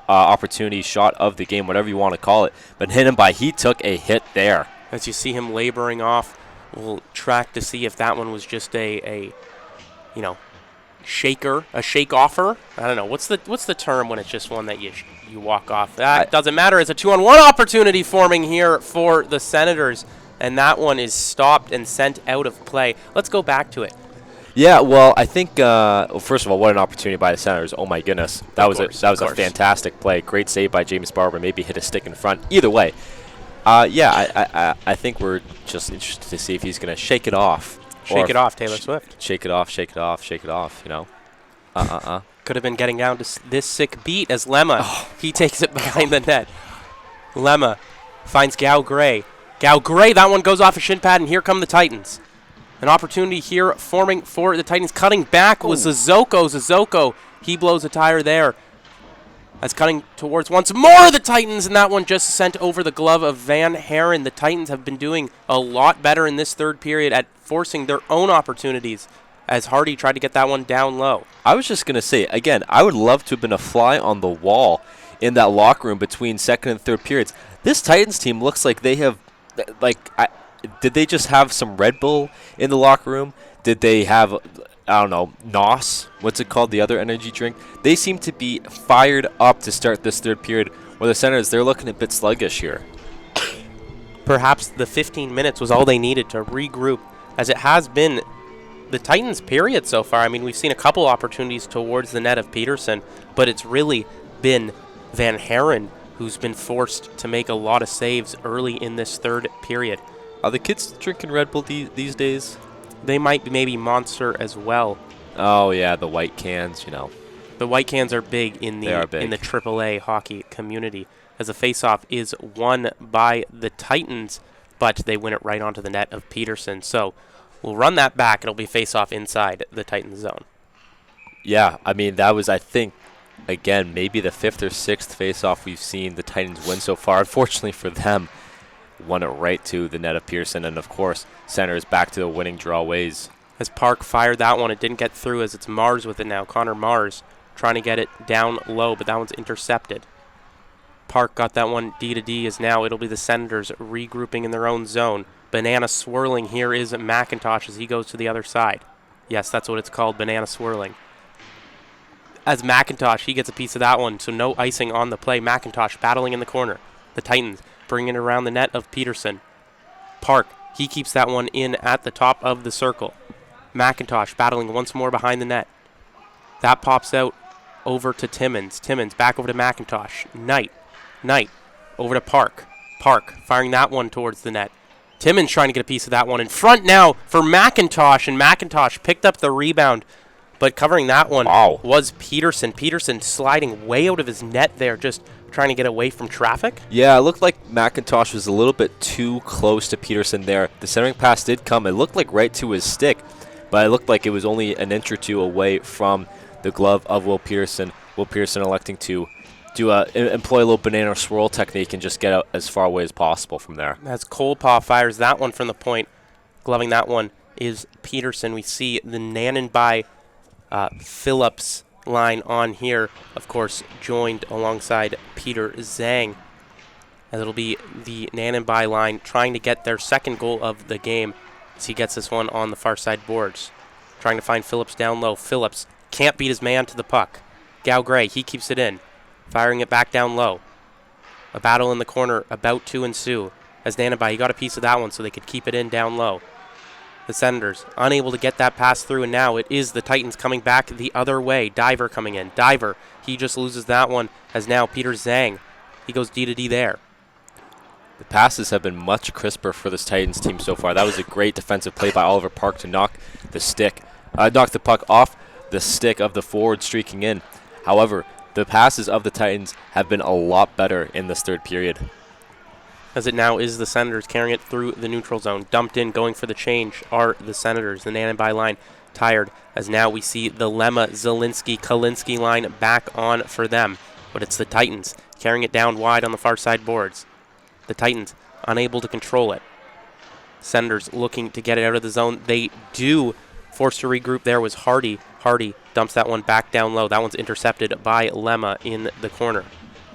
opportunity shot of the game, whatever you want to call it. But Nanenby, he took a hit there. As you see him laboring off, we'll track to see if that one was just a shaker, a shake-offer. I don't know. What's the term when it's just one that you walk off? That doesn't matter. It's a 2-on-1 opportunity forming here for the Senators, and that one is stopped and sent out of play. Let's go back to it. Yeah, well, I think first of all, what an opportunity by the Senators. Oh my goodness, that was a fantastic play. Great save by James Barber. Maybe hit a stick in front. Either way, I think we're just interested to see if he's going to shake it off. Shake it off, Taylor Swift. Shake it off, shake it off, shake it off, you know. Could have been getting down to this sick beat as Lemma. He takes it behind the net. Lemma finds Gao Gray. Gao Gray, that one goes off a shin pad, and here come the Titans. An opportunity here forming for the Titans. Cutting back was Zizoko. Zizoko, he blows a tire there. That's cutting towards once more the Titans, and that one just sent over the glove of Van Haren. The Titans have been doing a lot better in this third period at forcing their own opportunities, as Hardy tried to get that one down low. I was just going to say, again, I would love to have been a fly on the wall in that locker room between second and third periods. This Titans team looks like they have, did they just have some Red Bull in the locker room? Did they have, I don't know, NOS? What's it called? The other energy drink? They seem to be fired up to start this third period, where the Senators, they're looking a bit sluggish here. Perhaps the 15 minutes was all they needed to regroup, as it has been the Titans' period so far. I mean, we've seen a couple opportunities towards the net of Peterson, but it's really been Van Haren who's been forced to make a lot of saves early in this third period. Are the kids drinking Red Bull these days? They might be maybe Monster as well. Oh, yeah, the white cans, you know. The white cans are big in the AAA hockey community, as the faceoff is won by the Titans, but they win it right onto the net of Peterson. So we'll run that back. It'll be faceoff inside the Titans zone. Yeah, I mean, that was, I think, again, maybe the fifth or sixth faceoff we've seen the Titans win so far. Unfortunately for them, won it right to the net of Pearson, and of course, Senators back to the winning draw ways. As Park fired that one, it didn't get through, as it's Mars with it now. Connor Mars trying to get it down low, but that one's intercepted. Park got that one D to D, as now it'll be the Senators regrouping in their own zone. Banana swirling here is McIntosh as he goes to the other side. Yes, that's what it's called, banana swirling. As McIntosh, he gets a piece of that one, so no icing on the play. McIntosh battling in the corner. The Titans bringing it around the net of Peterson. Park, he keeps that one in at the top of the circle. McIntosh battling once more behind the net. That pops out over to Timmins. Timmins back over to McIntosh. Knight over to Park. Park firing that one towards the net. Timmins trying to get a piece of that one. In front now for McIntosh, and McIntosh picked up the rebound, but covering that one was Peterson. Peterson sliding way out of his net there, just trying to get away from traffic. Yeah, it looked like McIntosh was a little bit too close to Peterson there. The centering pass did come. It looked like right to his stick, but it looked like it was only an inch or two away from the glove of Will Peterson. Will Peterson electing to employ a little banana swirl technique and just get out as far away as possible from there. As Colepaw fires that one from the point, gloving that one is Peterson. We see the Nanenby Phillips line on here, of course, joined alongside Peter Zhang. As it'll be the Nanenby line trying to get their second goal of the game as he gets this one on the far side boards. Trying to find Phillips down low. Phillips can't beat his man to the puck. Gow Gray, he keeps it in. Firing it back down low. A battle in the corner about to ensue. As Nanenby, he got a piece of that one so they could keep it in down low. The Senators unable to get that pass through, and now it is the Titans coming back the other way. Diver coming in. Diver, he just loses that one as now Peter Zhang, he goes D to D there. The passes have been much crisper for this Titans team so far. That was a great defensive play by Oliver Park to knock the puck off the stick of the forward streaking in. However, the passes of the Titans have been a lot better in this third period. As it now is the Senators carrying it through the neutral zone. Dumped in, going for the change are the Senators. The Nanenby line tired, as now we see the Lemma, Zielinski, Kalinski line back on for them. But it's the Titans carrying it down wide on the far side boards. The Titans unable to control it. Senators looking to get it out of the zone. They do. Forced to regroup there was Hardy. Hardy dumps that one back down low. That one's intercepted by Lemma in the corner.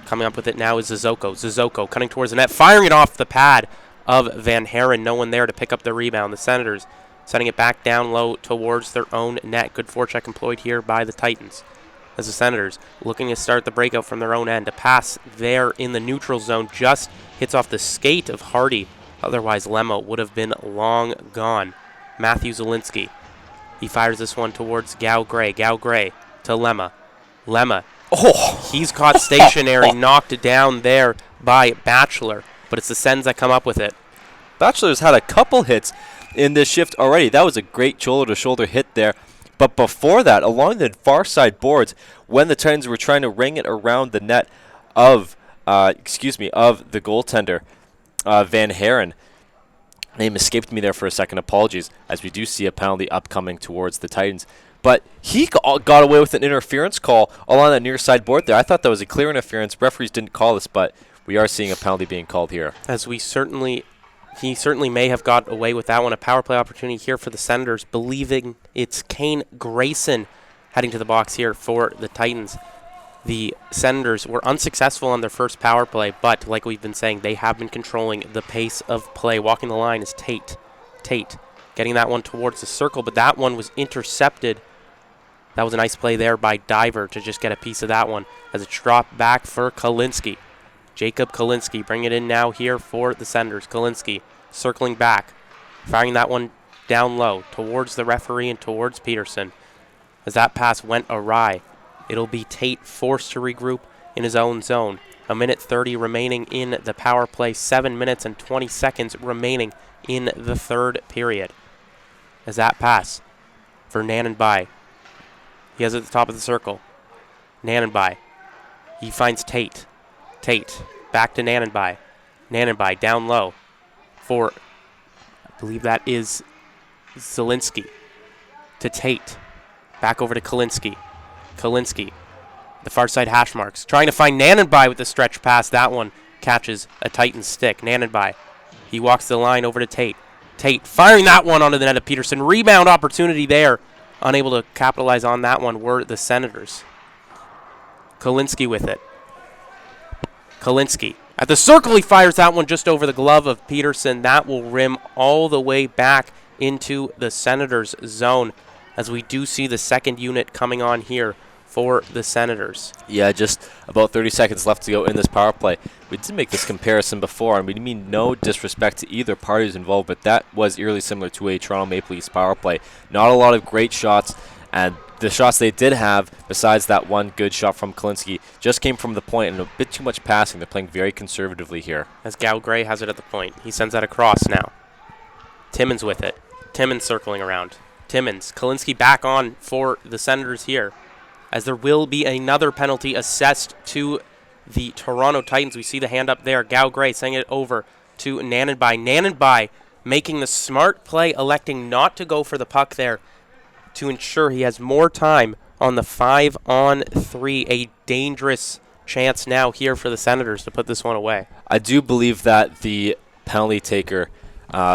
Coming up with it now is Zizoko. Zizoko cutting towards the net, firing it off the pad of Van Haren. No one there to pick up the rebound. The Senators setting it back down low towards their own net. Good forecheck employed here by the Titans. As the Senators looking to start the breakout from their own end. A pass there in the neutral zone just hits off the skate of Hardy. Otherwise, Lemma would have been long gone. Matthew Zielinski. He fires this one towards Gow Gray. Gow Gray to Lemma. Lemma. Oh, he's caught stationary, knocked down there by Batchelor, but it's the Sens that come up with it. Batchelor's had a couple hits in this shift already. That was a great shoulder-to-shoulder hit there. But before that, along the far side boards, when the Titans were trying to ring it around the net of the goaltender, Van Haren. Name escaped me there for a second. Apologies, as we do see a penalty upcoming towards the Titans. But he got away with an interference call along that near side board there. I thought that was a clear interference. Referees didn't call this, but we are seeing a penalty being called here. As he certainly may have got away with that one. A power play opportunity here for the Senators, believing it's Kane Grayson heading to the box here for the Titans. The Senators were unsuccessful on their first power play, but like we've been saying, they have been controlling the pace of play. Walking the line is Tate. Tate getting that one towards the circle, but that one was intercepted. That was a nice play there by Diver to just get a piece of that one as it's dropped back for Kalinski. Jacob Kalinski bringing it in now here for the Senators. Kalinski circling back, firing that one down low towards the referee and towards Peterson. As that pass went awry, it'll be Tate forced to regroup in his own zone. 1:30 remaining in the power play. 7 minutes and 20 seconds remaining in the third period. As that pass for Nanenby. He has it at the top of the circle. Nanenby. He finds Tate. Tate back to Nanenby. Nanenby down low for, I believe that is Zielinski. To Tate. Back over to Kalinski. Kalinski, the far side hash marks, trying to find Nanenby with the stretch pass. That one catches a Titan stick. Nanenby, he walks the line over to Tate. Tate firing that one onto the net of Peterson. Rebound opportunity there. Unable to capitalize on that one were the Senators. Kalinski with it. Kalinski at the circle, he fires that one just over the glove of Peterson. That will rim all the way back into the Senators' zone, as we do see the second unit coming on here for the Senators. Yeah, just about 30 seconds left to go in this power play. We did make this comparison before, and we mean no disrespect to either parties involved, but that was eerily similar to a Toronto Maple Leafs power play. Not a lot of great shots, and the shots they did have, besides that one good shot from Kalinske, just came from the point and a bit too much passing. They're playing very conservatively here. As Gal Gray has it at the point. He sends that across now. Timmins with it. Timmins circling around. Timmins. Kalinske back on for the Senators here, as there will be another penalty assessed to the Toronto Titans. We see the hand up there. Gal Gray sending it over to Nanenbai. Nanenbai making the smart play, electing not to go for the puck there to ensure he has more time on the 5-on-3. A dangerous chance now here for the Senators to put this one away. I do believe that the penalty taker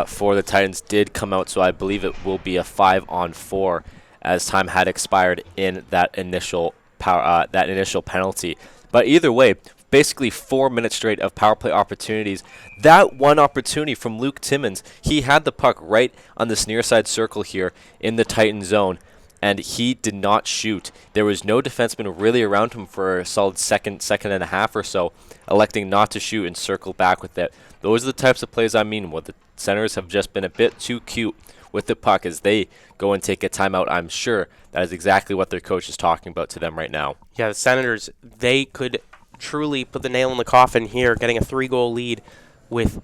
for the Titans did come out, so I believe it will be a 5-on-4 as time had expired in that initial penalty. But either way, basically 4 minutes straight of power play opportunities. That one opportunity from Luke Timmins, he had the puck right on this near side circle here in the Titan zone, and he did not shoot. There was no defenseman really around him for a solid second and a half or so, electing not to shoot and circle back with it. Those are the types of plays I mean. What the Senators have just been a bit too cute with the puck as they go and take a timeout. I'm sure that is exactly what their coach is talking about to them right now. Yeah, the Senators, they could truly put the nail in the coffin here, getting a 3-goal lead with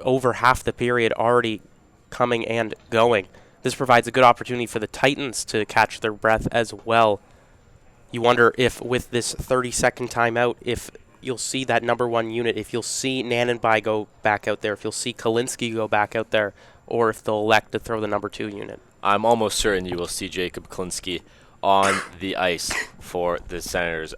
over half the period already coming and going. This provides a good opportunity for the Titans to catch their breath as well. You wonder if with this 30-second timeout, if you'll see that number one unit, if you'll see Nanenbai go back out there, if you'll see Kalinske go back out there, or if they'll elect to throw the number 2 unit. I'm almost certain you will see Jacob Kalinske on the ice for the Senators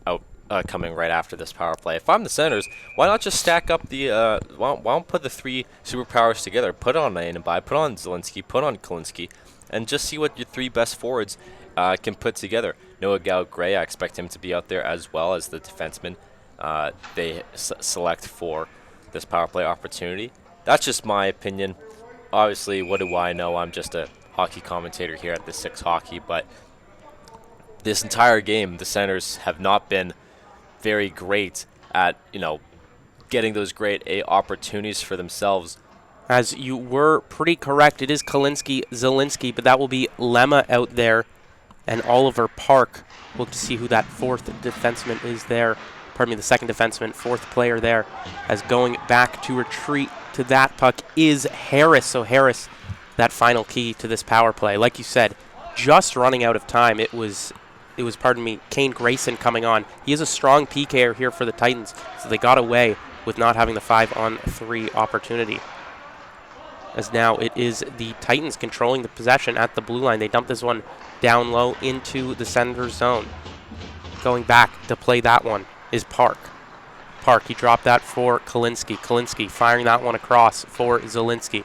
coming right after this power play. If I'm the Senators, why not just stack up the why don't put the 3 superpowers together? Put on Nanenbai, put on Zelensky, put on Kalinske, and just see what your 3 best forwards can put together. Noah Gal-Gray, I expect him to be out there as well as the defenseman they select for this power play opportunity. That's just my opinion. Obviously, what do I know? I'm just a hockey commentator here at the 6 Hockey, but this entire game, the Senators have not been very great at, getting those great opportunities for themselves. As you were pretty correct, it is Kalinske, Zelensky, but that will be Lemma out there, and Oliver Park. Look to see who that 4th defenseman is there. Pardon me, the 2nd defenseman, 4th player there, as going back to retreat to that puck is Harris. So Harris, that final key to this power play. Like you said, just running out of time. It was, Kane Grayson coming on. He is a strong PKer here for the Titans, so they got away with not having the 5-on-3 opportunity. As now it is the Titans controlling the possession at the blue line. They dump this one down low into the Senators zone. Going back to play that one is Park. Park, he dropped that for Kalinske. Kalinske firing that one across for Zelensky.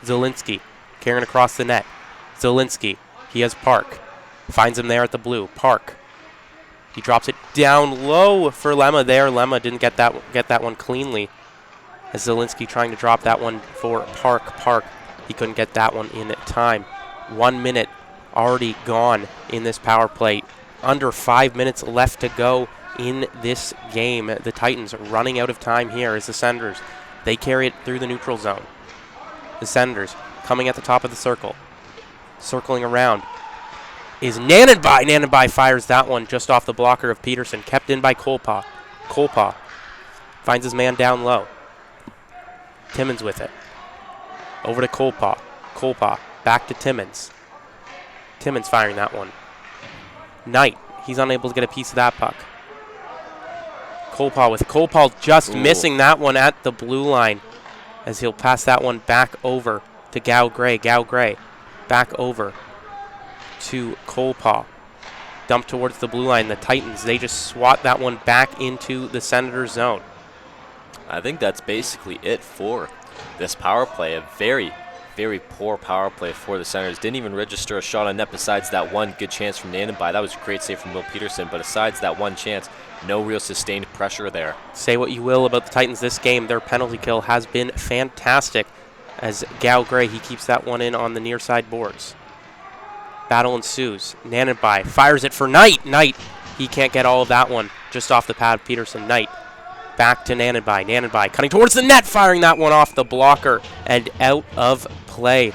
Zelensky carrying across the net. Zelensky, he has Park. Finds him there at the blue. Park, he drops it down low for Lemma there. Lemma didn't get that one cleanly. As Zelensky trying to drop that one for Park. Park, he couldn't get that one in time. 1 minute already gone in this power play. Under 5 minutes left to go in this game. The Titans running out of time here as the Senators, they carry it through the neutral zone. The Senators coming at the top of the circle. Circling around is Nanenbai. Nanenbai fires that one just off the blocker of Peterson. Kept in by Kolpa. Kolpa finds his man down low. Timmins with it. Over to Kolpa. Kolpa back to Timmins. Timmins firing that one. Knight, he's unable to get a piece of that puck. Kolpa just missing that one at the blue line, as he'll pass that one back over to Gal-Gray. Gal-Gray back over to Kolpa. Dumped towards the blue line. The Titans, they just swat that one back into the Senators zone. I think that's basically it for this power play. A very, very poor power play for the Senators. Didn't even register a shot on net besides that one good chance from Nanenbai. That was a great save from Will Peterson, but besides that one chance, no real sustained pressure there. Say what you will about the Titans this game, their penalty kill has been fantastic, as Gal-Gray, he keeps that one in on the near side boards. Battle ensues. Nanenbai fires it for Knight. Knight, he can't get all of that one just off the pad of Peterson. Knight back to Nanenbai. Nanenbai cutting towards the net, firing that one off the blocker and out of play.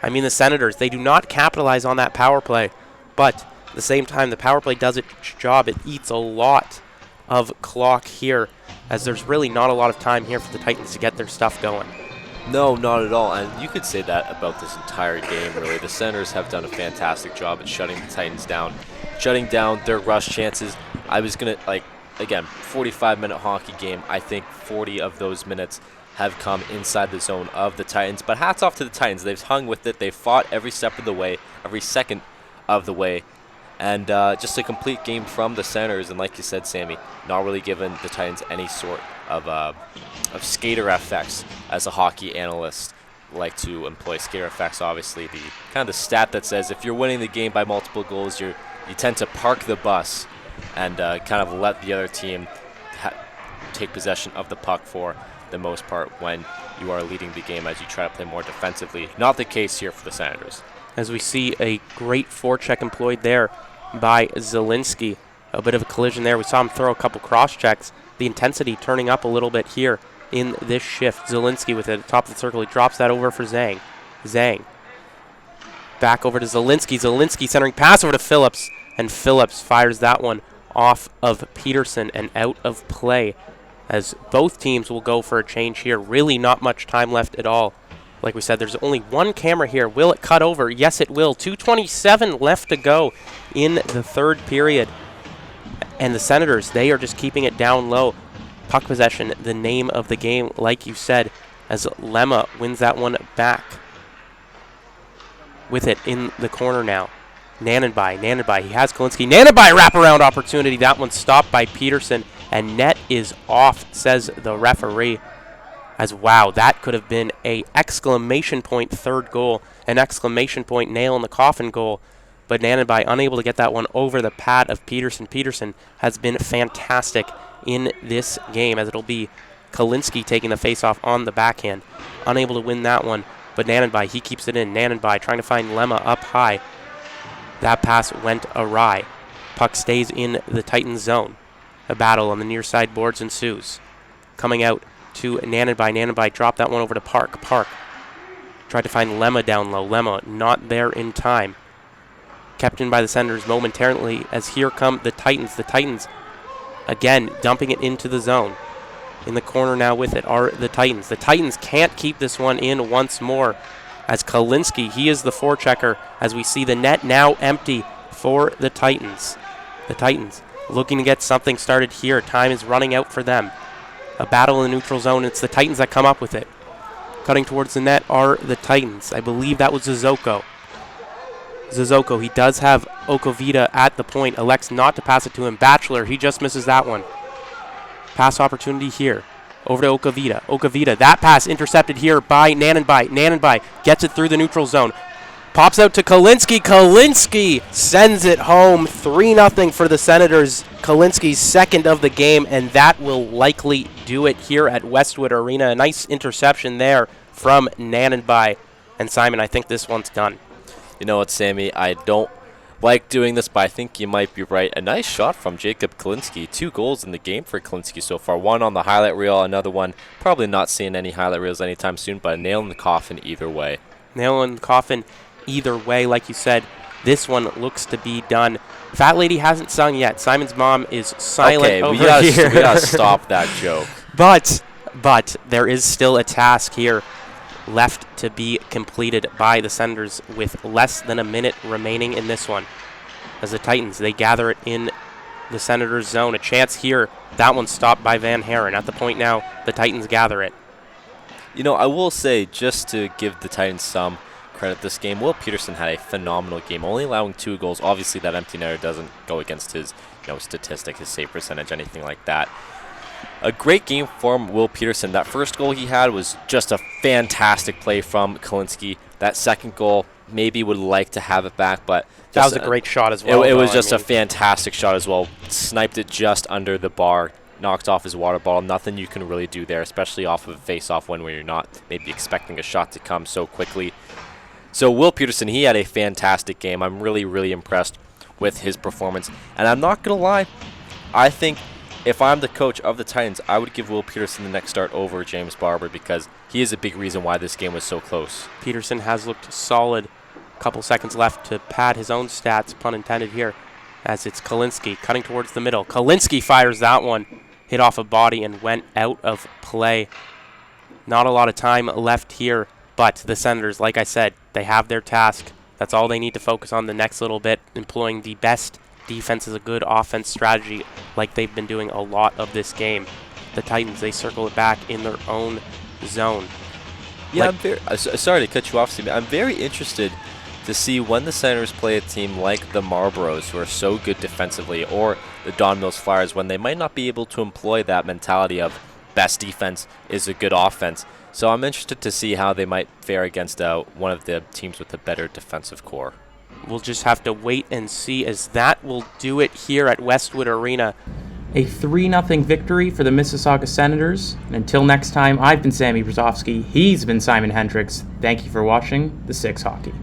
I mean, the Senators, they do not capitalize on that power play, but At the same time, the power play does its job. It eats a lot of clock here, as there's really not a lot of time here for the Titans to get their stuff going. No, not at all. And you could say that about this entire game, really. The Senators have done a fantastic job at shutting the Titans down, shutting down their rush chances. I was going to, again, 45-minute hockey game. I think 40 of those minutes have come inside the zone of the Titans. But hats off to the Titans. They've hung with it. They've fought every step of the way, every second of the way. And just a complete game from the Senators. And like you said, Sammy, not really giving the Titans any sort of skater effects, as a hockey analyst like to employ. Skater effects, obviously, the kind of the stat that says if you're winning the game by multiple goals, you tend to park the bus and kind of let the other team take possession of the puck for the most part when you are leading the game as you try to play more defensively. Not the case here for the Senators. As we see a great forecheck employed there by Zielinski. A bit of a collision there. We saw him throw a couple cross checks. The intensity turning up a little bit here in this shift. Zielinski with it at the top of the circle. He drops that over for Zhang. Zhang back over to Zielinski. Zielinski centering pass over to Phillips. And Phillips fires that one off of Peterson and out of play, as both teams will go for a change here. Really not much time left at all. Like we said, there's only one camera here. Will it cut over? Yes, it will. 2:27 left to go in the third period. And the Senators, they are just keeping it down low. Puck possession, the name of the game, like you said, as Lemma wins that one back. With it in the corner now. Nanenby, he has Kalinski. Nanenby wraparound opportunity. That one stopped by Peterson, and net is off, says the referee. As wow, that could have been a exclamation point third goal, an exclamation point nail in the coffin goal. But Nanenby unable to get that one over the pad of Peterson. Peterson has been fantastic in this game, as it'll be Kalinski taking the faceoff on the backhand. Unable to win that one, but Nanenby, he keeps it in. Nanenby trying to find Lemma up high. That pass went awry. Puck stays in the Titans zone. A battle on the near side boards ensues. Coming out to Nanenby. Nanenby dropped that one over to Park. Park tried to find Lemma down low. Lemma not there in time. Kept in by the Senators momentarily, as here come the Titans. The Titans, again, dumping it into the zone. In the corner now with it are the Titans. The Titans can't keep this one in once more, as Kalinski, he is the forechecker, as we see the net now empty for the Titans. The Titans looking to get something started here. Time is running out for them. A battle in the neutral zone. It's the Titans that come up with it. Cutting towards the net are the Titans. I believe that was Zizoko. Zizoko, he does have Okovita at the point. Elects not to pass it to him. Batchelor, he just misses that one. Pass opportunity here. Over to Okovita. Okovita, that pass intercepted here by Nanenby. Nanenby gets it through the neutral zone. Pops out to Kalinski. Kalinski sends it home. 3-0 for the Senators. Kalinski's second of the game, and that will likely do it here at Westwood Arena. A nice interception there from Nanenby. And Simon, I think this one's done. You know what, Sammy? I don't like doing this, but I think you might be right. A nice shot from Jacob Kalinski. 2 goals in the game for Kalinski so far. One on the highlight reel, another one probably not seeing any highlight reels anytime soon, but a nail in the coffin either way. Nail in the coffin either way. Like you said, this one looks to be done. Fat Lady hasn't sung yet. Simon's mom is silent over here. We gotta stop that joke. But there is still a task here left to be completed by the Senators with less than a minute remaining in this one. As the Titans, they gather it in the Senators zone. A chance here. That one's stopped by Van Haren. At the point now, the Titans gather it. You know, I will say, just to give the Titans some credit this game, Will Peterson had a phenomenal game, only allowing 2 goals. Obviously, that empty netter doesn't go against his statistic, his save percentage, anything like that. A great game from Will Peterson. That first goal he had was just a fantastic play from Kalinski. That second goal, maybe would like to have it back, but that was a great shot as well. It was just a fantastic shot as well. Sniped it just under the bar, knocked off his water bottle. Nothing you can really do there, especially off of a face-off when you're not maybe expecting a shot to come so quickly. So Will Peterson, he had a fantastic game. I'm really, really impressed with his performance. And I'm not going to lie, I think if I'm the coach of the Titans, I would give Will Peterson the next start over James Barber, because he is a big reason why this game was so close. Peterson has looked solid Couple seconds left to pad his own stats, pun intended here, as it's Kalinske cutting towards the middle. Kalinske fires that one, hit off a body and went out of play. Not a lot of time left here, but the Senators, like I said, they have their task. That's all they need to focus on the next little bit, employing the best defense as a good offense strategy like they've been doing a lot of this game. The Titans, they circle it back in their own zone. Yeah, I'm very sorry to cut you off, Steve. I'm very interested to see when the Senators play a team like the Marlboros, who are so good defensively, or the Don Mills Flyers, when they might not be able to employ that mentality of best defense is a good offense. So I'm interested to see how they might fare against one of the teams with a better defensive core. We'll just have to wait and see, as that will do it here at Westwood Arena. A 3-0 victory for the Mississauga Senators. And until next time, I've been Sammy Brzozowski. He's been Simon Hendricks. Thank you for watching the Six Hockey.